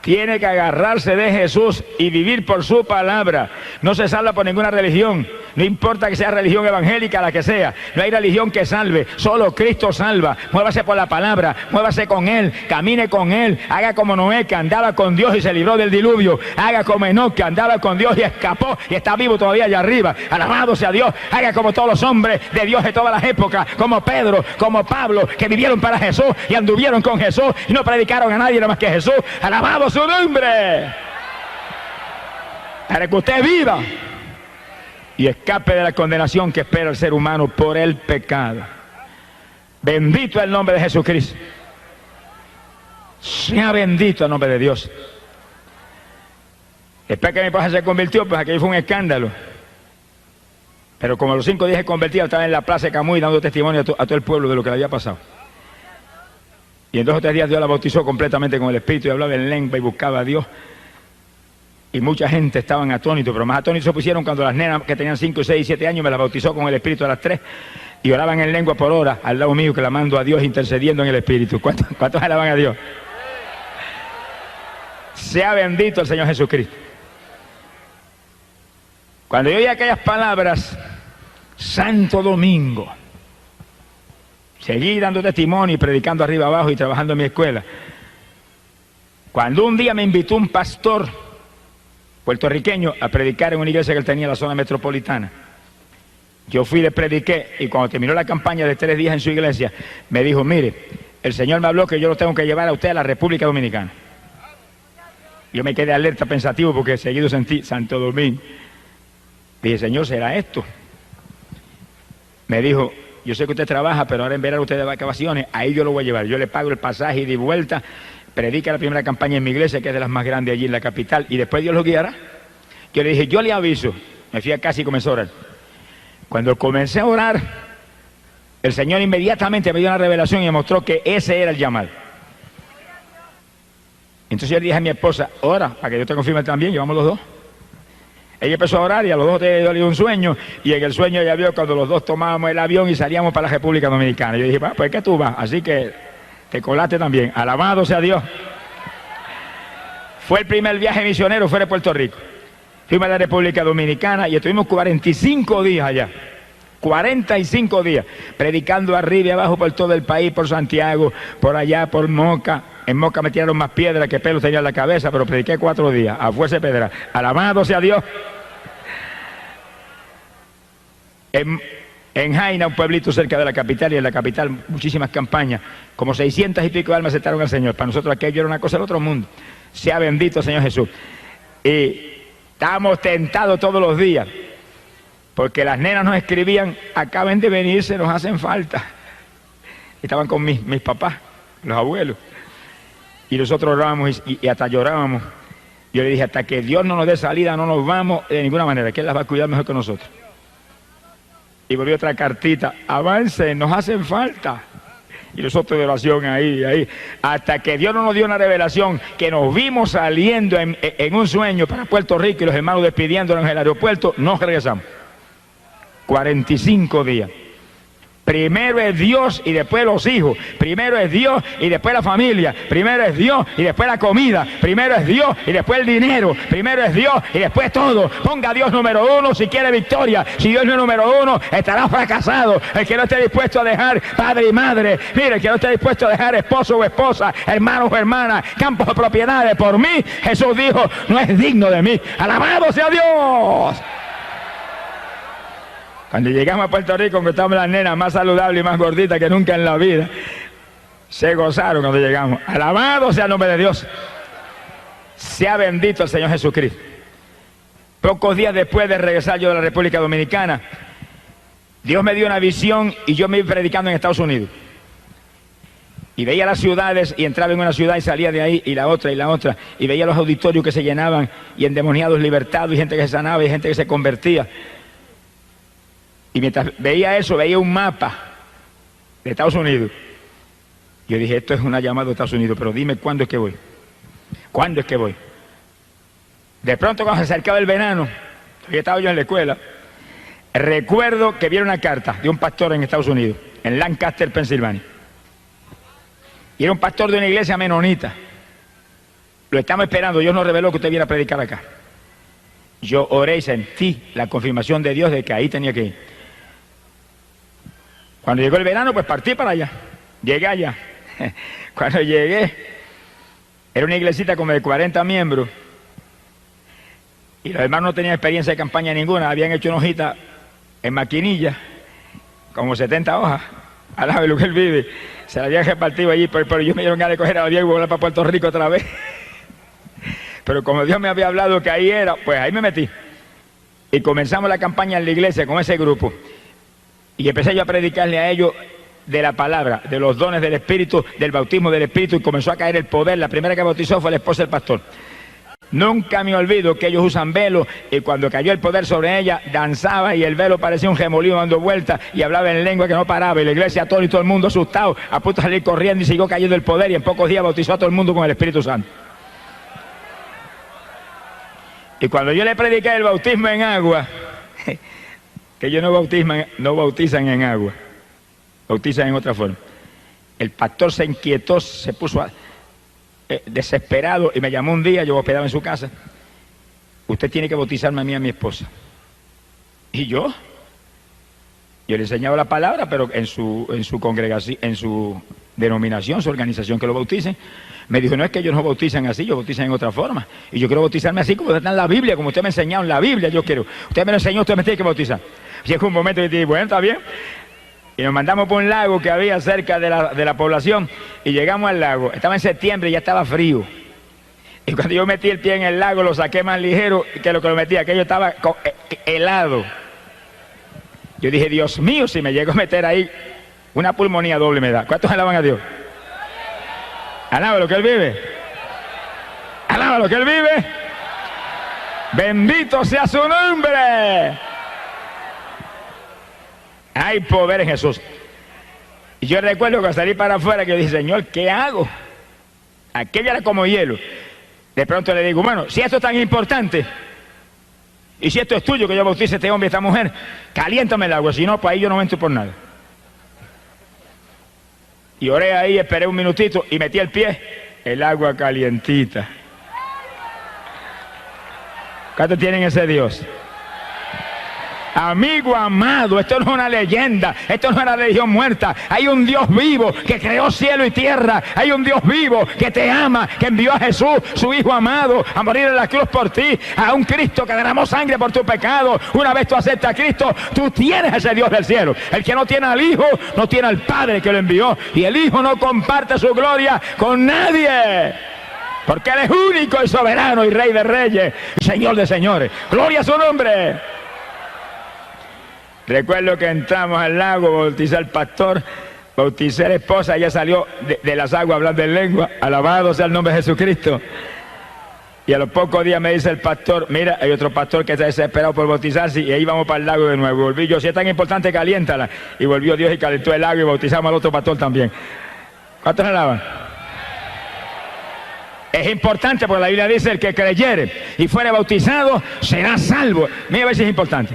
tiene que agarrarse de Jesús y vivir por su palabra. No se salva por ninguna religión. No importa que sea religión evangélica, la que sea. No hay religión que salve. Solo Cristo salva. Muévase por la palabra. Muévase con Él. Camine con Él. Haga como Noé, que andaba con Dios y se libró del diluvio. Haga como Enoc, que andaba con Dios y escapó y está vivo todavía allá arriba. Alabado sea Dios. Haga como todos los hombres de Dios de todas las épocas. Como Pedro, como Pablo, que vivieron para Jesús y anduvieron con Jesús y no predicaron a nadie nada más que Jesús. Alabado su nombre. Para que usted viva y escape de la condenación que espera el ser humano por el pecado. Bendito el nombre de Jesucristo. Sea bendito el nombre de Dios. Después que mi papá se convirtió, pues aquello fue un escándalo. Pero como a los 5 días se convertía, estaba en la plaza de Camuy dando testimonio a todo el pueblo de lo que le había pasado. Y en 2 o 3 días Dios la bautizó completamente con el Espíritu y hablaba en lengua y buscaba a Dios. Y mucha gente estaban atónitos, pero más atónitos se pusieron cuando las nenas que tenían 5, 6, 7 años me las bautizó con el Espíritu a las 3 y oraban en lengua por hora al lado mío, clamando a Dios, intercediendo en el Espíritu. ¿Cuántos alaban a Dios? Sea bendito el Señor Jesucristo. Cuando yo oí aquellas palabras, Santo Domingo, seguí dando testimonio y predicando arriba abajo y trabajando en mi escuela. Cuando un día me invitó un pastor puertorriqueño a predicar en una iglesia que él tenía en la zona metropolitana, yo fui, le prediqué, y cuando terminó la campaña de 3 días en su iglesia, me dijo, mire, el Señor me habló que yo lo tengo que llevar a usted a la República Dominicana. Yo me quedé alerta, pensativo, porque seguido sentí Santo Domingo. Dije, Señor, ¿será esto? Me dijo, yo sé que usted trabaja, pero ahora en verano usted de vacaciones, ahí yo lo voy a llevar. Yo le pago el pasaje y de vuelta, predica la primera campaña en mi iglesia, que es de las más grandes allí en la capital, y después Dios lo guiará. Yo le dije, yo le aviso. Me fui a casa y comencé a orar. Cuando comencé a orar, el Señor inmediatamente me dio una revelación y me mostró que ese era el llamado. Entonces yo le dije a mi esposa, ora, para que yo te confirme también, llevamos los 2. Ella empezó a orar y a los 2 te dio un sueño, y en el sueño ella vio cuando los 2 tomábamos el avión y salíamos para la República Dominicana. Yo dije, pues que tú vas, así que te colaste también. Alabado sea Dios. Fue el primer viaje misionero fuera de Puerto Rico. Fuimos a la República Dominicana y estuvimos 45 días allá. 45 días, predicando arriba y abajo por todo el país, por Santiago, por allá, por Moca. En Moca me tiraron más piedras que pelos tenía en la cabeza, pero prediqué 4 días, a fuerza de pedra. Alabado sea Dios. En Jaina, un pueblito cerca de la capital, y en la capital muchísimas campañas, como 600 y pico de almas aceptaron al Señor. Para nosotros aquello era una cosa del otro mundo. Sea bendito el Señor Jesús. Y estábamos tentados todos los días, porque las nenas nos escribían, acaben de venirse, nos hacen falta. Estaban con mis papás, los abuelos, y nosotros orábamos y hasta llorábamos. Yo le dije, hasta que Dios no nos dé salida, no nos vamos de ninguna manera, que Él las va a cuidar mejor que nosotros. Y volvió otra cartita, avancen, nos hacen falta. Y nosotros de oración ahí, hasta que Dios no nos dio una revelación, que nos vimos saliendo en un sueño para Puerto Rico y los hermanos despidiéndonos en el aeropuerto, nos regresamos. 45 días. Primero es Dios y después los hijos. Primero es Dios y después la familia. Primero es Dios y después la comida. Primero es Dios y después el dinero. Primero es Dios y después todo. Ponga a Dios número uno si quiere victoria. Si Dios no es número uno, estará fracasado. El que no esté dispuesto a dejar padre y madre. Mire, el que no esté dispuesto a dejar esposo o esposa, hermanos o hermanas, campos o propiedades por mí, Jesús dijo, no es digno de mí. ¡Alabado sea Dios! Cuando llegamos a Puerto Rico, encontramos las nenas más saludables y más gorditas que nunca en la vida. Se gozaron cuando llegamos. Alabado sea el nombre de Dios. Sea bendito el Señor Jesucristo. Pocos días después de regresar yo de la República Dominicana, Dios me dio una visión y yo me iba predicando en Estados Unidos. Y veía las ciudades y entraba en una ciudad y salía de ahí y la otra y la otra. Y veía los auditorios que se llenaban y endemoniados libertados y gente que se sanaba y gente que se convertía. Y mientras veía eso, veía un mapa de Estados Unidos. Yo dije, esto es una llamada de Estados Unidos, pero dime cuándo es que voy. ¿Cuándo es que voy? De pronto, cuando se acercaba el verano, todavía estaba yo en la escuela, recuerdo que vi una carta de un pastor en Estados Unidos, en Lancaster, Pensilvania. Y era un pastor de una iglesia menonita. Lo estamos esperando, Dios nos reveló que usted viene a predicar acá. Yo oré y sentí la confirmación de Dios de que ahí tenía que ir. Cuando llegó el verano, pues partí para allá. Llegué allá. Cuando llegué, era una iglesita como de 40 miembros. Y los hermanos no tenían experiencia de campaña ninguna. Habían hecho una hojita en maquinilla, como 70 hojas. Alaba de lo que él vive. Se la habían repartido allí, pero yo me dieron ganas de coger a Diego y volar para Puerto Rico otra vez. Pero como Dios me había hablado que ahí era, pues ahí me metí. Y comenzamos la campaña en la iglesia con ese grupo. Y empecé yo a predicarle a ellos de la palabra, de los dones del Espíritu, del bautismo del Espíritu, y comenzó a caer el poder. La primera que bautizó fue la esposa del pastor. Nunca me olvido que ellos usan velo, y cuando cayó el poder sobre ella, danzaba y el velo parecía un remolino dando vueltas y hablaba en lengua que no paraba, y la iglesia todo y todo el mundo asustado, a punto de salir corriendo, y siguió cayendo el poder, y en pocos días bautizó a todo el mundo con el Espíritu Santo. Y cuando yo le prediqué el bautismo en agua, que ellos no bautizan en agua, bautizan en otra forma. El pastor se inquietó, se puso desesperado y me llamó un día, yo hospedaba en su casa. Usted tiene que bautizarme a mí y a mi esposa. ¿Y yo? Yo le enseñaba la palabra, pero en su congregación, en su denominación, su organización, que lo bauticen. Me dijo, no es que ellos no bautizan así, ellos bautizan en otra forma. Y yo quiero bautizarme así como está en la Biblia, como usted me ha enseñado en la Biblia, yo quiero. Usted me lo enseñó, usted me tiene que bautizar. Llegó un momento y dije, bueno, está bien. Y nos mandamos por un lago que había cerca de la población, y llegamos al lago. Estaba en septiembre y ya estaba frío. Y cuando yo metí el pie en el lago, lo saqué más ligero que lo que lo metí. Aquello estaba helado. Yo dije, Dios mío, si me llego a meter ahí, una pulmonía doble me da. ¿Cuántos alaban a Dios? Alaba lo que Él vive. Alaba lo que Él vive. Bendito sea su nombre. Hay poder en Jesús. Y yo recuerdo que al salir para afuera, que yo dije, Señor, ¿qué hago? Aquello era como hielo. De pronto le digo, bueno, si esto es tan importante, y si esto es tuyo, que yo bautice a este hombre y a esta mujer, caliéntame el agua, si no, pues ahí yo no entro por nada. Y oré ahí, esperé un minutito y metí el pie, el agua calientita. ¿Cuántos tienen ese Dios? Amigo amado, esto no es una leyenda, esto no es una religión muerta. Hay un Dios vivo que creó cielo y tierra. Hay un Dios vivo que te ama, que envió a Jesús, su Hijo amado, a morir en la cruz por ti. A un Cristo que derramó sangre por tu pecado. Una vez tú aceptas a Cristo, tú tienes ese Dios del cielo. El que no tiene al Hijo, no tiene al Padre que lo envió. Y el Hijo no comparte su gloria con nadie, porque Él es único y soberano y Rey de reyes, Señor de señores. Gloria a su nombre. Recuerdo que entramos al lago, bauticé al pastor, bauticé a la esposa, ella salió de las aguas hablando en lengua. Alabado sea el nombre de Jesucristo. Y a los pocos días me dice el pastor, mira, hay otro pastor que está desesperado por bautizarse, y ahí vamos para el lago de nuevo. Y volví yo, si es tan importante, caliéntala. Y volvió Dios y calentó el lago y bautizamos al otro pastor también. ¿Cuántos alaban? Es importante porque la Biblia dice: el que creyere y fuere bautizado será salvo. Mira a ver si es importante.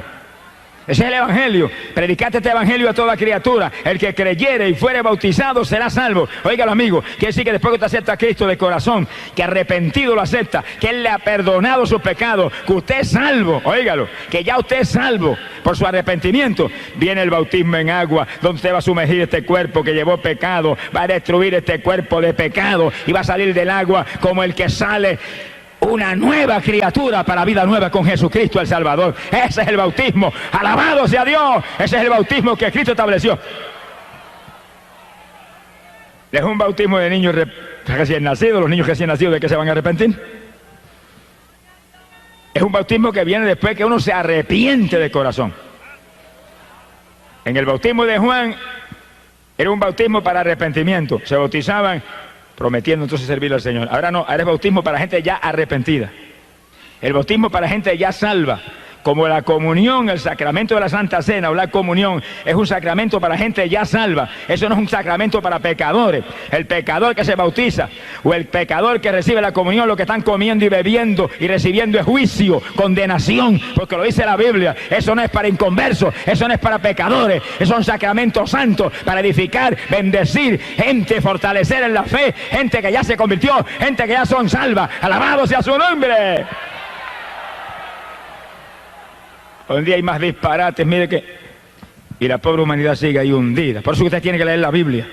Ese es el evangelio. Predicate este evangelio a toda criatura. El que creyere y fuere bautizado será salvo. Óigalo, amigo, quiere decir que después que usted acepta a Cristo de corazón, que arrepentido lo acepta, que Él le ha perdonado sus pecados, que usted es salvo, óigalo, que ya usted es salvo por su arrepentimiento, viene el bautismo en agua, donde usted va a sumergir este cuerpo que llevó pecado, va a destruir este cuerpo de pecado y va a salir del agua como el que sale una nueva criatura para vida nueva con Jesucristo el Salvador. Ese es el bautismo. Alabado sea Dios. Ese es el bautismo que Cristo estableció. Es un bautismo de niños recién nacidos. Los niños recién nacidos, ¿de qué se van a arrepentir? Es un bautismo que viene después que uno se arrepiente de corazón. En el bautismo de Juan era un bautismo para arrepentimiento. Se bautizaban prometiendo entonces servirle al Señor. Ahora no, ahora es bautismo para gente ya arrepentida. El bautismo para gente ya salva. Como la comunión, el sacramento de la Santa Cena o la comunión es un sacramento para gente ya salva. Eso no es un sacramento para pecadores. El pecador que se bautiza o el pecador que recibe la comunión, lo que están comiendo y bebiendo y recibiendo es juicio, condenación, porque lo dice la Biblia. Eso no es para inconversos, eso no es para pecadores. Eso es un sacramento santo para edificar, bendecir gente, fortalecer en la fe, gente que ya se convirtió, gente que ya son salvas. Alabado sea su nombre. Hoy en día hay más disparates, mire que... Y la pobre humanidad sigue ahí hundida. Por eso usted tiene que leer la Biblia,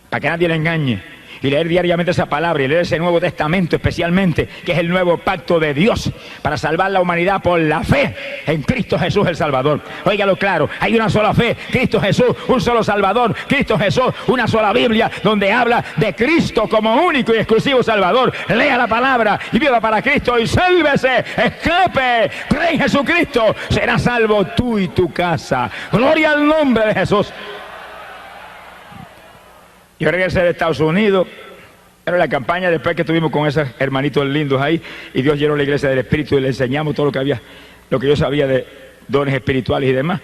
para que nadie le engañe. Y leer diariamente esa palabra, y leer ese Nuevo Testamento especialmente, que es el nuevo pacto de Dios, para salvar la humanidad por la fe en Cristo Jesús el Salvador. Óigalo claro, hay una sola fe, Cristo Jesús, un solo Salvador, Cristo Jesús, una sola Biblia, donde habla de Cristo como único y exclusivo Salvador. Lea la palabra y viva para Cristo y sálvese, escape, cree en Jesucristo, serás salvo tú y tu casa. Gloria al nombre de Jesús. Yo regresé de Estados Unidos, era la campaña después que estuvimos con esos hermanitos lindos ahí, y Dios llenó la iglesia del Espíritu y le enseñamos todo lo que había, lo que yo sabía de dones espirituales y demás.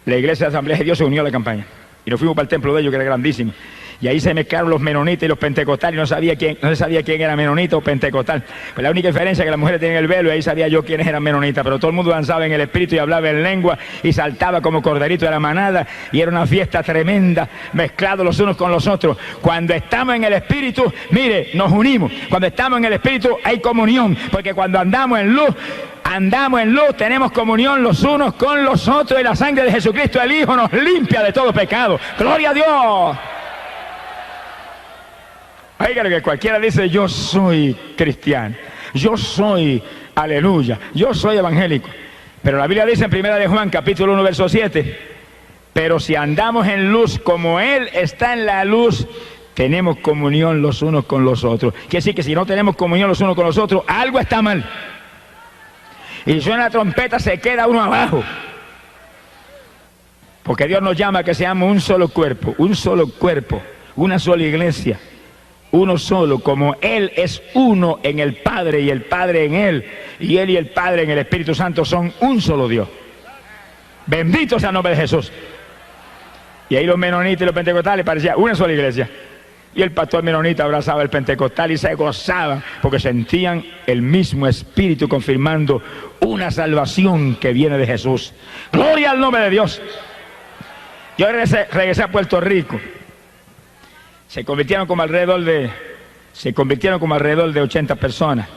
La iglesia de Asamblea de Dios se unió a la campaña y nos fuimos para el templo de ellos, que era grandísimo. Y ahí se mezclaron los menonitas y los pentecostales, y no se sabía quién era menonita o pentecostal. Pues la única diferencia es que las mujeres tenían el velo, y ahí sabía yo quiénes eran menonitas, pero todo el mundo danzaba en el espíritu y hablaba en lengua y saltaba como corderito de la manada, y era una fiesta tremenda, mezclados los unos con los otros. Cuando estamos en el espíritu, mire, nos unimos. Cuando estamos en el espíritu hay comunión, porque cuando andamos en luz, tenemos comunión los unos con los otros, y la sangre de Jesucristo el Hijo nos limpia de todo pecado. ¡Gloria a Dios! Oigan, que cualquiera dice: yo soy cristiano, yo soy, aleluya, yo soy evangélico. Pero la Biblia dice en 1 de Juan, capítulo 1, verso 7, pero si andamos en luz como Él está en la luz, tenemos comunión los unos con los otros. Quiere decir que si no tenemos comunión los unos con los otros, algo está mal. Y suena la trompeta, se queda uno abajo. Porque Dios nos llama a que seamos un solo cuerpo, una sola iglesia. Uno solo, como Él es uno en el Padre y el Padre en Él, y Él y el Padre en el Espíritu Santo son un solo Dios. Bendito sea el nombre de Jesús. Y ahí los menonitas y los pentecostales parecían una sola iglesia. Y el pastor menonita abrazaba al pentecostal y se gozaba porque sentían el mismo Espíritu confirmando una salvación que viene de Jesús. Gloria al nombre de Dios. Yo regresé a Puerto Rico. Se convirtieron como alrededor de 80 personas.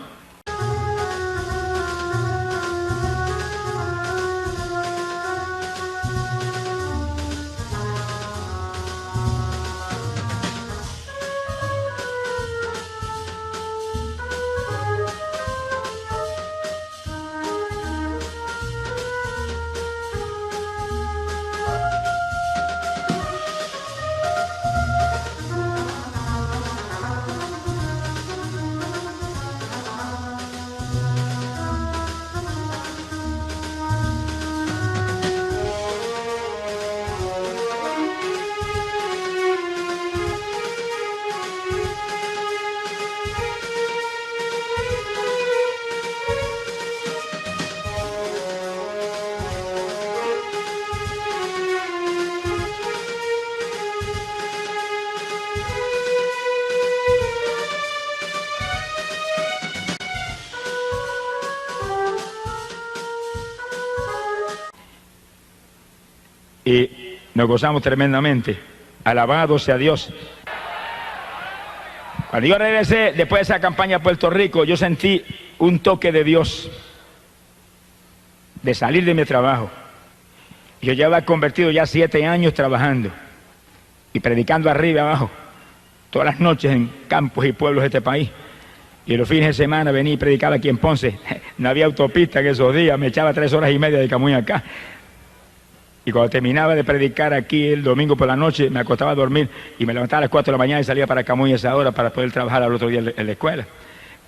y nos gozamos tremendamente. Alabado sea Dios. Cuando yo regresé, después de esa campaña a Puerto Rico, yo sentí un toque de Dios de salir de mi trabajo. Yo ya había convertido ya 7 años trabajando y predicando arriba y abajo, todas las noches en campos y pueblos de este país. Y los fines de semana venía y predicaba aquí en Ponce. No había autopista en esos días, me echaba 3 horas y media de Camuy acá. Y cuando terminaba de predicar aquí el domingo por la noche, me acostaba a dormir y me levantaba a las 4 de la mañana y salía para Camuy a esa hora para poder trabajar al otro día en la escuela.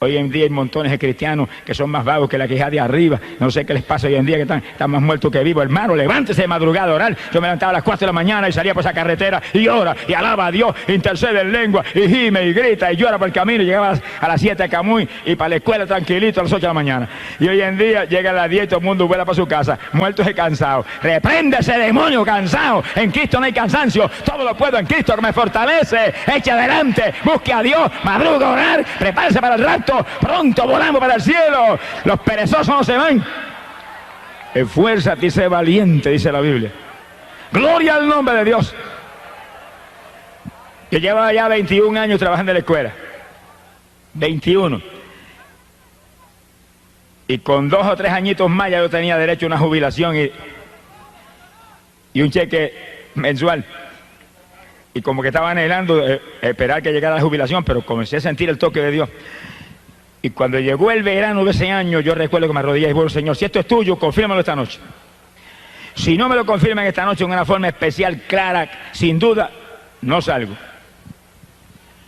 Hoy en día hay montones de cristianos que son más vagos que la queja de arriba. No sé qué les pasa hoy en día, que están más muertos que vivos. Hermano, levántese de madrugada a orar. Yo me levantaba a las 4 de la mañana y salía por esa carretera y ora y alaba a Dios, intercede en lengua y gime y grita y llora por el camino. Y llegaba a las 7 a Camuy y para la escuela tranquilito a las 8 de la mañana. Y hoy en día llega a las 10 y todo el mundo vuela para su casa, muertos y cansados. Reprende ese demonio cansado. En Cristo no hay cansancio. Todo lo puedo en Cristo que me fortalece. Eche adelante, busque a Dios, madruga a orar, prepárese para el rapto. Pronto volamos para el cielo. Los perezosos no se van. Esfuérzate y sé valiente, dice la Biblia. Gloria al nombre de Dios. Yo llevaba ya 21 años trabajando en la escuela. 21. Y con 2 o 3 añitos más ya yo tenía derecho a una jubilación y un cheque mensual. Y como que estaba anhelando esperar que llegara la jubilación, pero comencé a sentir el toque de Dios. Y cuando llegó el verano de ese año, yo recuerdo que me arrodillé y bueno, Señor, si esto es tuyo, confírmalo esta noche. Si no me lo confirman esta noche en una forma especial, clara, sin duda, no salgo.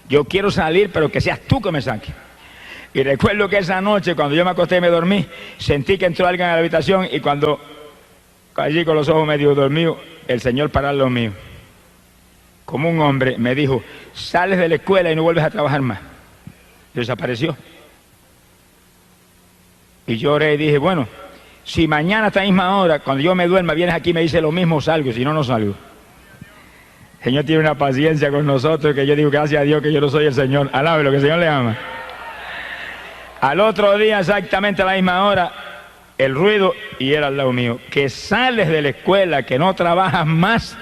Yo quiero salir, pero que seas tú que me saques. Y recuerdo que esa noche, cuando yo me acosté y me dormí, sentí que entró alguien a la habitación y cuando allí con los ojos medio dormidos, el Señor paró los míos. Como un hombre me dijo, sales de la escuela y no vuelves a trabajar más. Y desapareció. Y yo oré y dije, bueno, si mañana a esta misma hora, cuando yo me duerma, vienes aquí y me dices lo mismo, salgo, si no, no salgo. El Señor tiene una paciencia con nosotros que yo digo, gracias a Dios que yo no soy el Señor. Alábelo, que el Señor le ama. Al otro día, exactamente a la misma hora, el ruido, y era al lado mío, que sales de la escuela, que no trabajas más,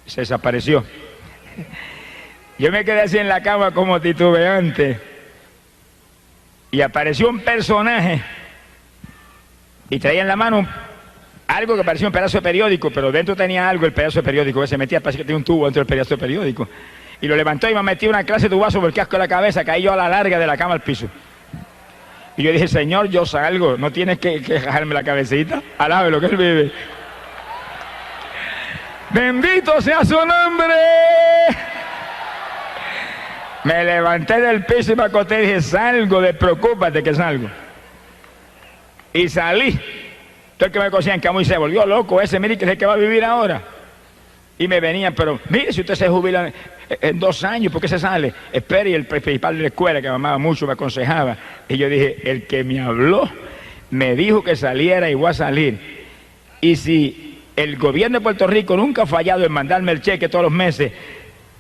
se desapareció. Yo me quedé así en la cama como titubeante. Y apareció un personaje y traía en la mano algo que parecía un pedazo de periódico, pero dentro tenía algo, el pedazo de periódico, se metía, parecía que tenía un tubo dentro del pedazo de periódico. Y lo levantó y me metió una clase de tubazo por el casco de la cabeza, caí yo a la larga de la cama al piso. Y yo dije, Señor, yo salgo, no tienes que jalarme la cabecita, alábe lo que Él vive. Bendito sea su nombre. Me levanté del piso y me acosté y dije, salgo, despreocúpate que salgo. Y salí. Todo el que me conocía en Camuy se volvió loco ese, mire que es el que va a vivir ahora. Y me venían, pero mire, si usted se jubila en 2 años, ¿por qué se sale? Espere, y el principal de la escuela, que me amaba mucho, me aconsejaba. Y yo dije, el que me habló, me dijo que saliera y voy a salir. Y si el gobierno de Puerto Rico nunca ha fallado en mandarme el cheque todos los meses,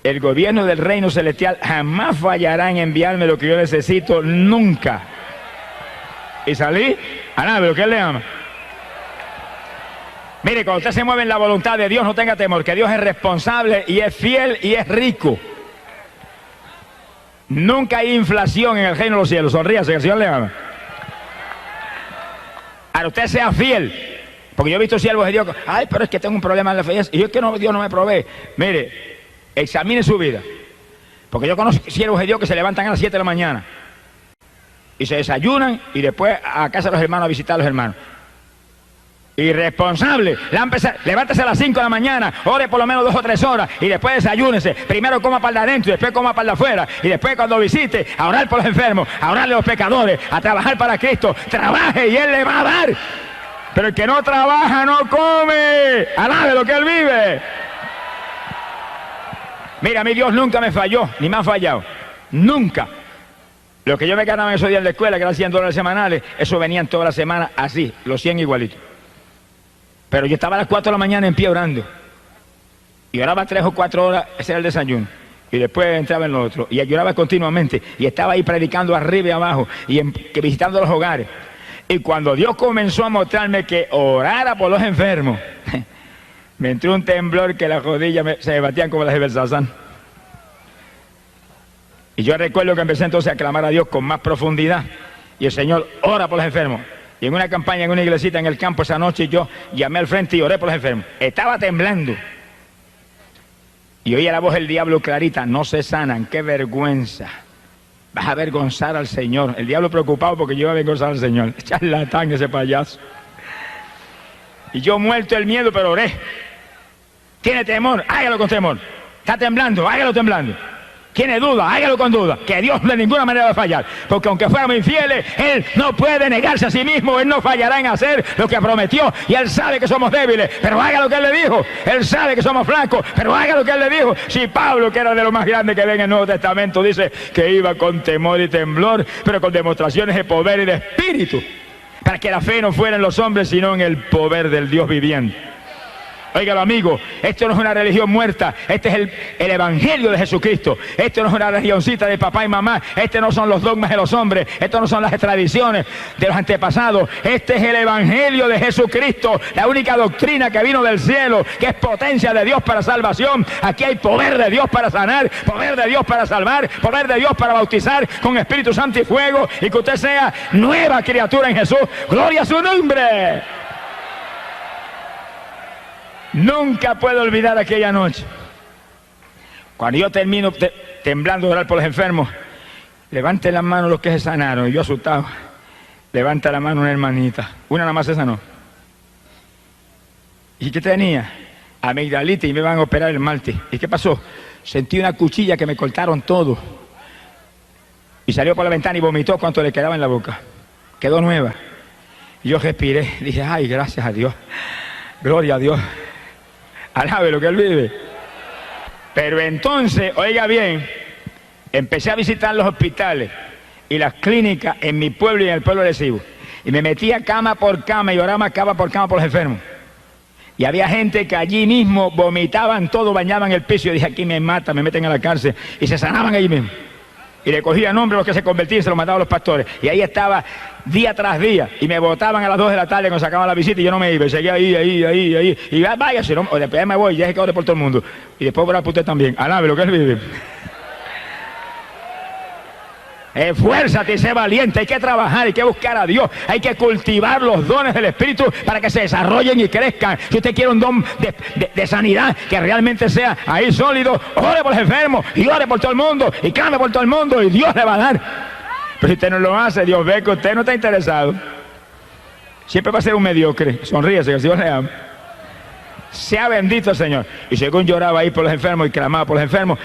el gobierno del reino celestial jamás fallará en enviarme lo que yo necesito, nunca. Y salí, a nada, lo que Él le ama. Mire, cuando usted se mueve en la voluntad de Dios, no tenga temor, que Dios es responsable y es fiel y es rico. Nunca hay inflación en el reino de los cielos. Sonríase, que el Señor le ama. Ahora usted sea fiel, porque yo he visto siervos de Dios, ay, pero es que tengo un problema en la fe, y yo es que no, Dios no me provee. Mire, examine su vida, porque yo conozco siervos de Dios que se levantan a las 7 de la mañana y se desayunan y después a casa de los hermanos a visitar a los hermanos. Irresponsable, levántese a las 5 de la mañana, ore por lo menos 2 o 3 horas y después desayúnese. Primero coma para de adentro y después coma para de afuera. Y después cuando visite, a orar por los enfermos, a orarle a los pecadores, a trabajar para Cristo. Trabaje y Él le va a dar. Pero el que no trabaja no come. Alabe lo que Él vive. Mira, mi Dios nunca me falló, ni me ha fallado. Nunca. Lo que yo me ganaba en esos días de la escuela, que eran $100 semanales, eso venían toda la semana así, los 100 igualitos. Pero yo estaba a las 4 de la mañana en pie orando. Y oraba 3 o 4 horas, ese era el desayuno. Y después entraba en lo otro. Y lloraba continuamente. Y estaba ahí predicando arriba y abajo. Y visitando los hogares. Y cuando Dios comenzó a mostrarme que orara por los enfermos, Me entró un temblor que las rodillas se me batían como las de Belsasán. Y yo recuerdo que empecé entonces a clamar a Dios con más profundidad. Y el Señor ora por los enfermos. Y en una campaña, en una iglesita en el campo esa noche, yo llamé al frente y oré por los enfermos. Estaba temblando. Y oía la voz del diablo clarita: no se sanan, qué vergüenza. Vas a avergonzar al Señor. El diablo preocupado porque yo iba a avergonzar al Señor. Charlatán ese payaso. Y yo muerto el miedo, pero oré. Tiene temor, hágalo con temor. Está temblando, hágalo temblando. Tiene duda, hágalo con duda. Que Dios de ninguna manera va a fallar. Porque aunque fuéramos infieles, Él no puede negarse a sí mismo. Él no fallará en hacer lo que prometió. Y Él sabe que somos débiles, pero haga lo que Él le dijo. Él sabe que somos flacos, pero haga lo que Él le dijo. Si Pablo, que era de lo más grande que ve en el Nuevo Testamento, dice que iba con temor y temblor, pero con demostraciones de poder y de espíritu, para que la fe no fuera en los hombres, sino en el poder del Dios viviente. Óigalo, amigo, esto no es una religión muerta, este es el evangelio de Jesucristo. Esto no es una religioncita de papá y mamá, este no son los dogmas de los hombres, esto no son las tradiciones de los antepasados. Este es el evangelio de Jesucristo, la única doctrina que vino del cielo, que es potencia de Dios para salvación. Aquí hay poder de Dios para sanar, poder de Dios para salvar, poder de Dios para bautizar con Espíritu Santo y fuego, y que usted sea nueva criatura en Jesús. ¡Gloria a su nombre! Nunca puedo olvidar aquella noche. Cuando yo termino temblando de orar por los enfermos, levanten las manos los que se sanaron. Y yo asustado, levanta la mano una hermanita. Una nada más se sanó. ¿Y qué tenía? Amigdalitis, y me van a operar el martes. ¿Y qué pasó? Sentí una cuchilla que me cortaron todo. Y salió por la ventana y vomitó cuanto le quedaba en la boca. Quedó nueva. Y yo respiré, dije: ay, gracias a Dios. Gloria a Dios. Alabe lo que Él vive. Pero entonces, oiga bien, empecé a visitar los hospitales y las clínicas en mi pueblo y en el pueblo de Cibo. Y me metía cama por cama y oraba cama por los enfermos. Y había gente que allí mismo vomitaban todo, bañaban el piso. Y yo dije: aquí me matan, me meten a la cárcel. Y se sanaban allí mismo. Y le cogía nombre a los que se convertían y se los mandaban a los pastores. Y ahí estaba día tras día. Y me botaban a las 2 de la tarde cuando sacaban la visita y yo no me iba. Y seguía ahí. Y váyase, no, o después me voy, ya es que ore por todo el mundo. Y después orar por usted también. Alabe lo que Él vive. Esfuérzate y sé valiente. Hay que trabajar, hay que buscar a Dios. Hay que cultivar los dones del Espíritu para que se desarrollen y crezcan. Si usted quiere un don de sanidad que realmente sea ahí sólido, ore por los enfermos y ore por todo el mundo y clame por todo el mundo y Dios le va a dar. Pero si usted no lo hace, Dios ve que usted no está interesado. Siempre va a ser un mediocre. Sonríese, que Dios le ama. Sea bendito el Señor. Y según lloraba ahí por los enfermos y clamaba por los enfermos,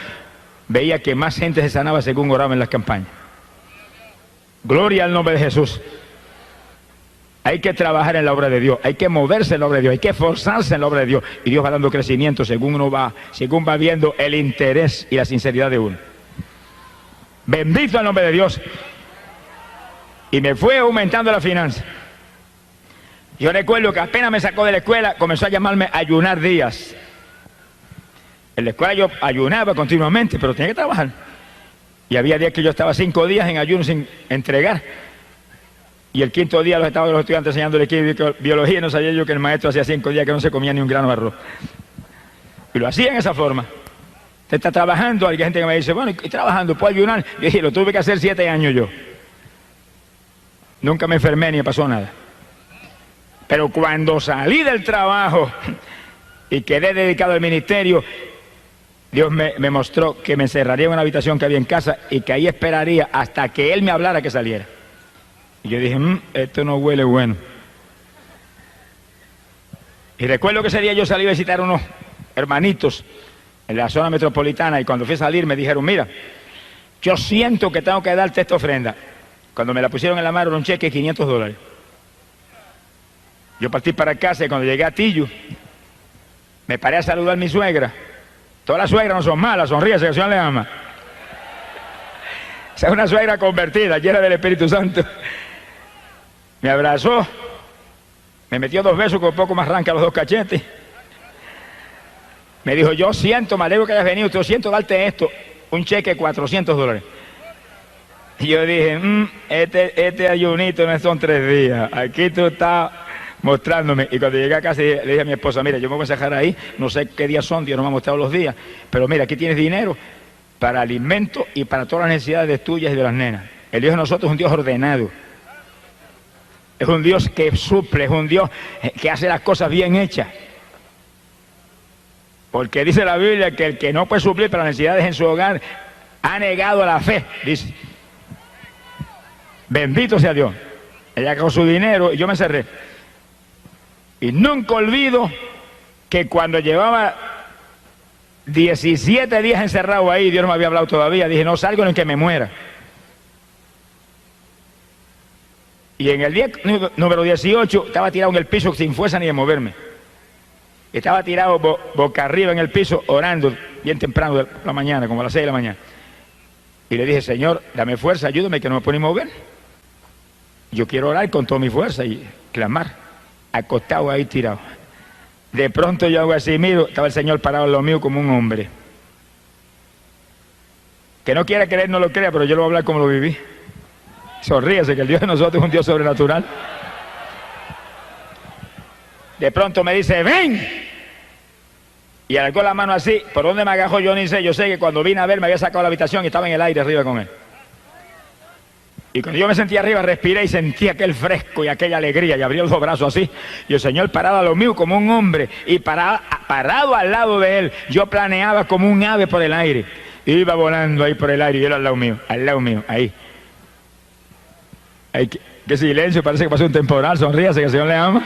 veía que más gente se sanaba según oraba en las campañas. Gloria al nombre de Jesús. Hay que trabajar en la obra de Dios, hay que moverse en la obra de Dios, hay que esforzarse en la obra de Dios. Y Dios va dando crecimiento según va viendo el interés y la sinceridad de uno. Bendito el nombre de Dios. Y me fue aumentando la finanza. Yo recuerdo que apenas me sacó de la escuela, comenzó a llamarme Ayunar Díaz. En la escuela yo ayunaba continuamente, pero tenía que trabajar. Y había días que yo estaba 5 días en ayuno sin entregar. Y el 5.º día estaba los estudiantes enseñándole biología y no sabía yo que el maestro hacía 5 días que no se comía ni un grano de arroz. Y lo hacía en esa forma. Usted está trabajando, hay gente que me dice: bueno, y trabajando, ¿puedo ayunar? Yo dije: lo tuve que hacer 7 años yo. Nunca me enfermé ni me pasó nada. Pero cuando salí del trabajo y quedé dedicado al ministerio, Dios me mostró que me encerraría en una habitación que había en casa y que ahí esperaría hasta que Él me hablara que saliera. Y yo dije: esto no huele bueno. Y recuerdo que ese día yo salí a visitar a unos hermanitos en la zona metropolitana y cuando fui a salir me dijeron: mira, yo siento que tengo que darte esta ofrenda. Cuando me la pusieron en la mano era un cheque de $500. Yo partí para casa y cuando llegué a Tillo me paré a saludar a mi suegra. Todas las suegras no son malas, sonríese, que el Señor le ama. Esa es una suegra convertida, llena del Espíritu Santo. Me abrazó, me metió 2 besos con un poco más arranca los 2 cachetes. Me dijo: yo siento, me alegro que hayas venido, yo siento darte esto, un cheque de $400. Y yo dije: este ayunito no son 3 días, aquí tú estás mostrándome. Y cuando llegué a casa le dije a mi esposa, mira, yo me voy a sacar ahí, no sé qué días son, Dios no me ha mostrado los días, pero mira, aquí tienes dinero para alimento y para todas las necesidades tuyas y de las nenas. El Dios de nosotros es un Dios ordenado. Es un Dios que suple, es un Dios que hace las cosas bien hechas. Porque dice la Biblia que el que no puede suplir para las necesidades en su hogar ha negado la fe, dice. Bendito sea Dios. Ella con su dinero y yo me cerré. Y nunca olvido que cuando llevaba 17 días encerrado ahí, Dios no me había hablado todavía, dije, no salgo en que me muera. Y en el día número 18 estaba tirado en el piso sin fuerza ni de moverme. Estaba tirado boca arriba en el piso orando bien temprano de la mañana, como a las 6 de la mañana. Y le dije, Señor, dame fuerza, ayúdame que no me puedo ni mover. Yo quiero orar con toda mi fuerza y clamar, acostado ahí tirado. De pronto yo hago así, miro, estaba el Señor parado en lo mío como un hombre. Que no quiera creer, no lo crea, pero yo lo voy a hablar como lo viví. Sonríese, que el Dios de nosotros es un Dios sobrenatural. De pronto me dice, ven. Y alargó la mano así. ¿Por dónde me agajó? Yo ni sé. Yo sé que cuando vine a ver me había sacado la habitación y estaba en el aire arriba con él. Y cuando yo me sentía arriba, respiré y sentí aquel fresco y aquella alegría. Y abrí los dos brazos así. Y el Señor parado a lo mío como un hombre. Y parado al lado de él, yo planeaba como un ave por el aire. Iba volando ahí por el aire y él al lado mío, ahí. Ay, qué silencio, parece que pasó un temporal, sonríase que el Señor le ama.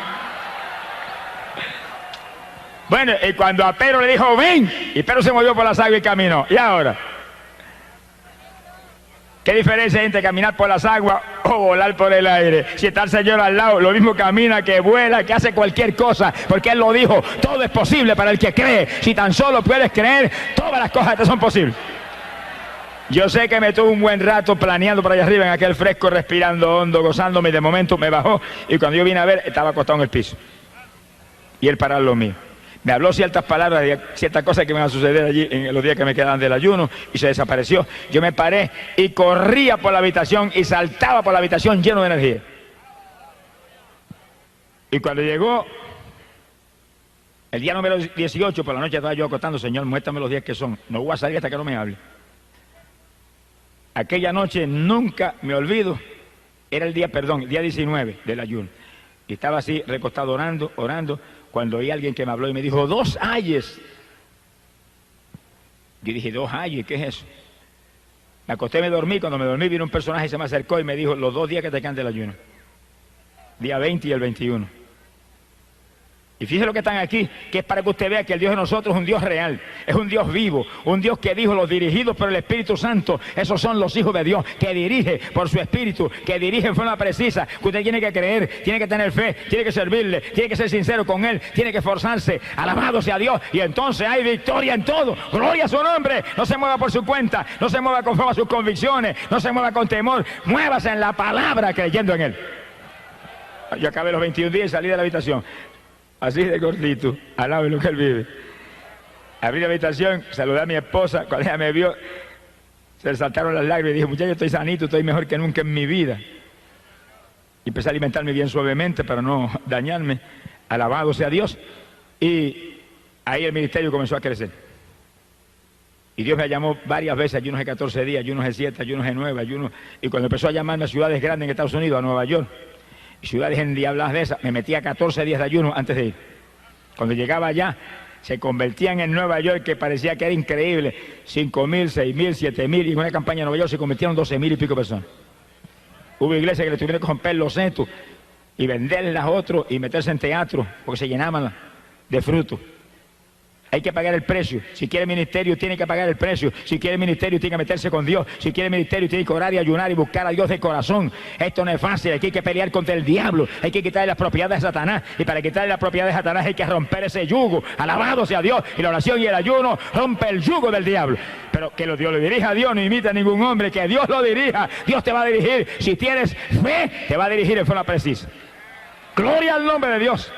Bueno, y cuando a Pedro le dijo, ven, y Pedro se movió por las aguas y caminó. ¿Y ahora? ¿Qué diferencia hay entre caminar por las aguas o volar por el aire? Si está el Señor al lado, lo mismo camina, que vuela, que hace cualquier cosa, porque Él lo dijo, todo es posible para el que cree. Si tan solo puedes creer, todas las cosas te son posibles. Yo sé que me tuve un buen rato planeando por allá arriba en aquel fresco, respirando hondo, gozándome, y de momento me bajó y cuando yo vine a ver estaba acostado en el piso y él parado lo mío. Me habló ciertas palabras, ciertas cosas que me iban a suceder allí en los días que me quedaban del ayuno y se desapareció. Yo me paré y corría por la habitación y saltaba por la habitación lleno de energía. Y cuando llegó el día número 18, por la noche estaba yo acostando, Señor, muéstrame los días que son, no voy a salir hasta que no me hable. Aquella noche nunca me olvido, era el día 19 del ayuno. Y estaba así recostado orando, cuando oí a alguien que me habló y me dijo, 2 ayes. Yo dije, 2 ayes, ¿qué es eso? Me acosté y me dormí, cuando me dormí vino un personaje y se me acercó y me dijo, los 2 días que te quedan del ayuno. Día 20 y el 21. Y fíjese lo que están aquí, que es para que usted vea que el Dios de nosotros es un Dios real, es un Dios vivo, un Dios que dijo, los dirigidos por el Espíritu Santo, esos son los hijos de Dios, que dirige por su Espíritu, que dirige en forma precisa, que usted tiene que creer, tiene que tener fe, tiene que servirle, tiene que ser sincero con Él, tiene que esforzarse, alabado sea Dios, y entonces hay victoria en todo, gloria a su nombre, no se mueva por su cuenta, no se mueva conforme a sus convicciones, no se mueva con temor, muévase en la palabra creyendo en Él. Yo acabé los 21 días y salí de la habitación. Así de gordito, al lado de lo que él vive. Abrí la habitación, saludé a mi esposa, cuando ella me vio, se le saltaron las lágrimas y dije, muchacho, estoy sanito, estoy mejor que nunca en mi vida. Y empecé a alimentarme bien suavemente para no dañarme, alabado sea Dios. Y ahí el ministerio comenzó a crecer. Y Dios me llamó varias veces, ayunos de 14 días, ayunos de 7, ayunos de 9, ayunos. Y cuando empezó a llamarme a ciudades grandes en Estados Unidos, a Nueva York, ciudades endiabladas de esas, me metía 14 días de ayuno antes de ir. Cuando llegaba allá, se convertían en Nueva York, que parecía que era increíble, 5.000, 6.000, 7.000, y en una campaña en Nueva York se convirtieron 12.000 y pico personas. Hubo iglesias que le tuvieron que romper los setos y venderlas a otros y meterse en teatro, porque se llenaban de frutos. Hay que pagar el precio. Si quiere ministerio, tiene que pagar el precio. Si quiere ministerio, tiene que meterse con Dios. Si quiere ministerio, tiene que orar y ayunar y buscar a Dios de corazón. Esto no es fácil. Hay que pelear contra el diablo. Hay que quitarle las propiedades de Satanás. Y para quitarle las propiedades de Satanás hay que romper ese yugo. Alabado sea Dios. Y la oración y el ayuno rompe el yugo del diablo. Pero que Dios lo dirija a Dios, no imita a ningún hombre. Que Dios lo dirija. Dios te va a dirigir. Si tienes fe, te va a dirigir en forma precisa. Gloria al nombre de Dios.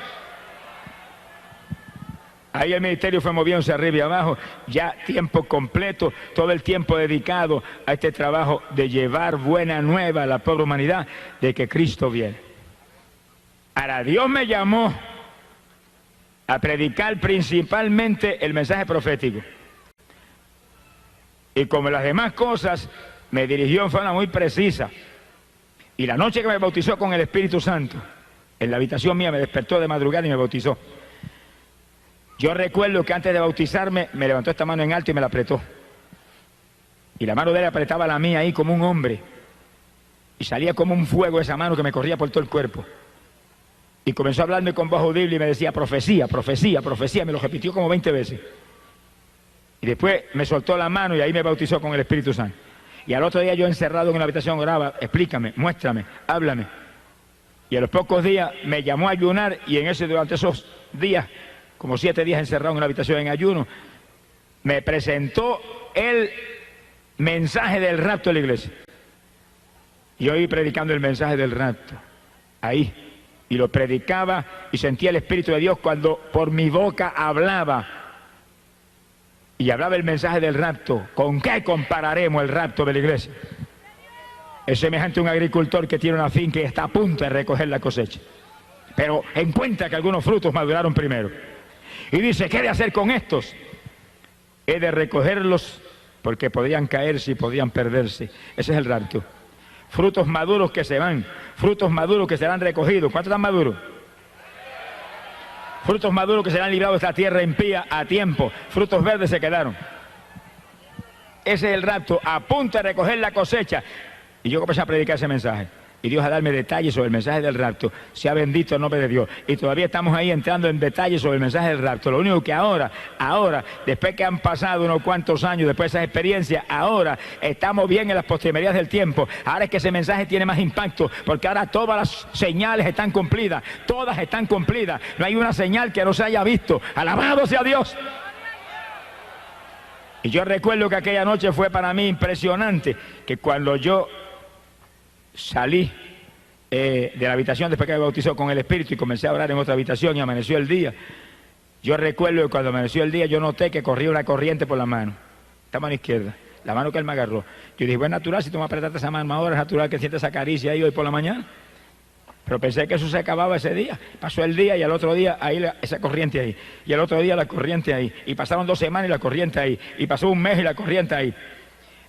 Ahí el ministerio fue moviéndose arriba y abajo, ya tiempo completo, todo el tiempo dedicado a este trabajo de llevar buena nueva a la pobre humanidad de que Cristo viene. Ahora, Dios me llamó a predicar principalmente el mensaje profético. Y como las demás cosas, me dirigió en forma muy precisa. Y la noche que me bautizó con el Espíritu Santo, en la habitación mía me despertó de madrugada y me bautizó. Yo recuerdo que antes de bautizarme me levantó esta mano en alto y me la apretó. Y la mano de él apretaba la mía ahí como un hombre. Y salía como un fuego esa mano que me corría por todo el cuerpo. Y comenzó a hablarme con voz audible y me decía profecía, profecía, profecía. Me lo repitió como 20 veces. Y después me soltó la mano y ahí me bautizó con el Espíritu Santo. Y al otro día yo encerrado en la habitación oraba, explícame, muéstrame, háblame. Y a los pocos días me llamó a ayunar y durante esos días, como 7 días encerrado en una habitación en ayuno, me presentó el mensaje del rapto de la iglesia. Y yo iba predicando el mensaje del rapto, ahí. Y lo predicaba y sentía el Espíritu de Dios cuando por mi boca hablaba. Y hablaba el mensaje del rapto. ¿Con qué compararemos el rapto de la iglesia? Es semejante a un agricultor que tiene una finca y está a punto de recoger la cosecha. Pero encuentra que algunos frutos maduraron primero. Y dice, ¿qué he de hacer con estos? He de recogerlos porque podrían caerse y podrían perderse. Ese es el rapto. Frutos maduros que se van, frutos maduros que serán recogidos. ¿Cuántos están maduros? Frutos maduros que serán librados de esta tierra impía a tiempo. Frutos verdes se quedaron. Ese es el rapto, a punto de recoger la cosecha. Y yo comencé a predicar ese mensaje. Y Dios a darme detalles sobre el mensaje del rapto. Sea bendito el nombre de Dios. Y todavía estamos ahí entrando en detalles sobre el mensaje del rapto. Lo único que ahora, después que han pasado unos cuantos años, después de esas experiencias, ahora estamos bien en las postrimerías del tiempo. Ahora es que ese mensaje tiene más impacto, porque ahora todas las señales están cumplidas. Todas están cumplidas. No hay una señal que no se haya visto. Alabado sea Dios. Y yo recuerdo que aquella noche fue para mí impresionante, que cuando yo salí de la habitación después que me bautizó con el Espíritu y comencé a orar en otra habitación y amaneció el día. Yo recuerdo que cuando amaneció el día yo noté que corría una corriente por la mano, esta mano izquierda, la mano que él me agarró. Yo dije, bueno, es natural, si tú me apretaste esa mano ahora, es natural que sientas esa caricia ahí hoy por la mañana. Pero pensé que eso se acababa ese día. Pasó el día y al otro día ahí esa corriente ahí. Y al otro día la corriente ahí. Y pasaron 2 semanas y la corriente ahí. Y pasó un mes y la corriente ahí.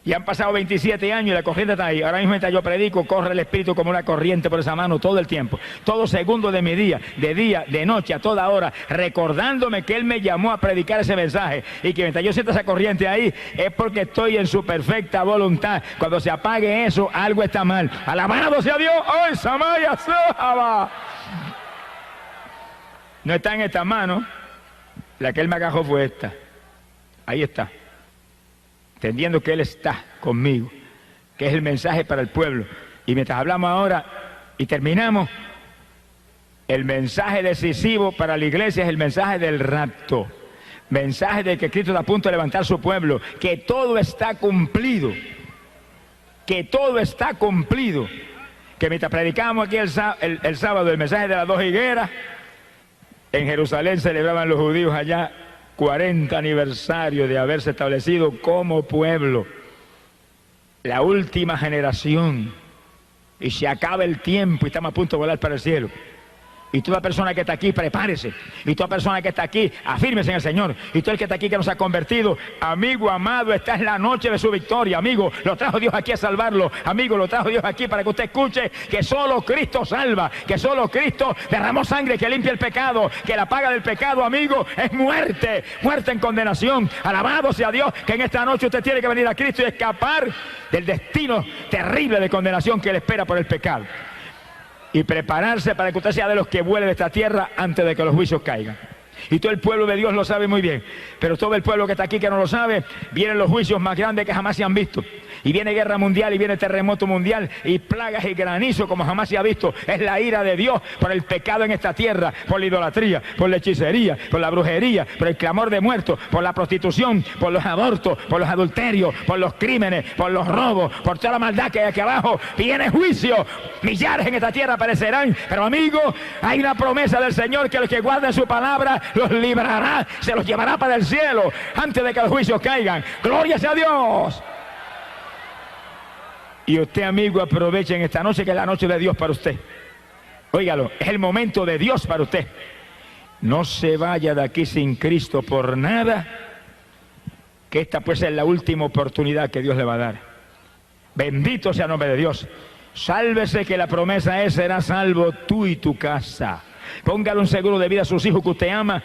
Y han pasado 27 años y la corriente está ahí. Ahora mismo mientras yo predico, corre el Espíritu como una corriente por esa mano todo el tiempo. Todo segundo de mi día, de noche, a toda hora, recordándome que Él me llamó a predicar ese mensaje. Y que mientras yo sienta esa corriente ahí, es porque estoy en su perfecta voluntad. Cuando se apague eso, algo está mal. Alabado sea Dios. ¡Ay, Samaya Sahaba! No está en esta mano. La que Él me agarró fue esta. Ahí está. Entendiendo que Él está conmigo, que es el mensaje para el pueblo. Y mientras hablamos ahora y terminamos, el mensaje decisivo para la iglesia es el mensaje del rapto. Mensaje de que Cristo está a punto de levantar su pueblo, que todo está cumplido. Que todo está cumplido. Que mientras predicábamos aquí el sábado el mensaje de las 2 higueras, en Jerusalén celebraban los judíos allá 40 aniversario de haberse establecido como pueblo, la última generación, y se acaba el tiempo y estamos a punto de volar para el cielo. Y toda persona que está aquí, prepárese. Y toda persona que está aquí, afírmese en el Señor. Y todo el que está aquí que nos ha convertido, amigo amado, esta es la noche de su victoria, amigo. Lo trajo Dios aquí a salvarlo. Amigo, lo trajo Dios aquí para que usted escuche que solo Cristo salva, que solo Cristo derramó sangre que limpia el pecado, que la paga del pecado, amigo, es muerte, muerte en condenación. Alabado sea Dios, que en esta noche usted tiene que venir a Cristo y escapar del destino terrible de condenación que le espera por el pecado. Y prepararse para que usted sea de los que vuele de esta tierra antes de que los juicios caigan. Y todo el pueblo de Dios lo sabe muy bien, pero todo el pueblo que está aquí que no lo sabe, vienen los juicios más grandes que jamás se han visto. Y viene guerra mundial, y viene terremoto mundial, y plagas y granizo como jamás se ha visto. Es la ira de Dios por el pecado en esta tierra, por la idolatría, por la hechicería, por la brujería, por el clamor de muertos, por la prostitución, por los abortos, por los adulterios, por los crímenes, por los robos, por toda la maldad que hay aquí abajo. Viene juicio, millares en esta tierra perecerán, pero amigo, hay una promesa del Señor que los que guarden su palabra los librará, se los llevará para el cielo antes de que los juicios caigan. ¡Gloria sea a Dios! Y usted, amigo, aproveche en esta noche, que es la noche de Dios para usted. Óigalo, es el momento de Dios para usted. No se vaya de aquí sin Cristo por nada, que esta pues es la última oportunidad que Dios le va a dar. Bendito sea el nombre de Dios. Sálvese, que la promesa es: serás salvo tú y tu casa. Póngale un seguro de vida a sus hijos que usted ama,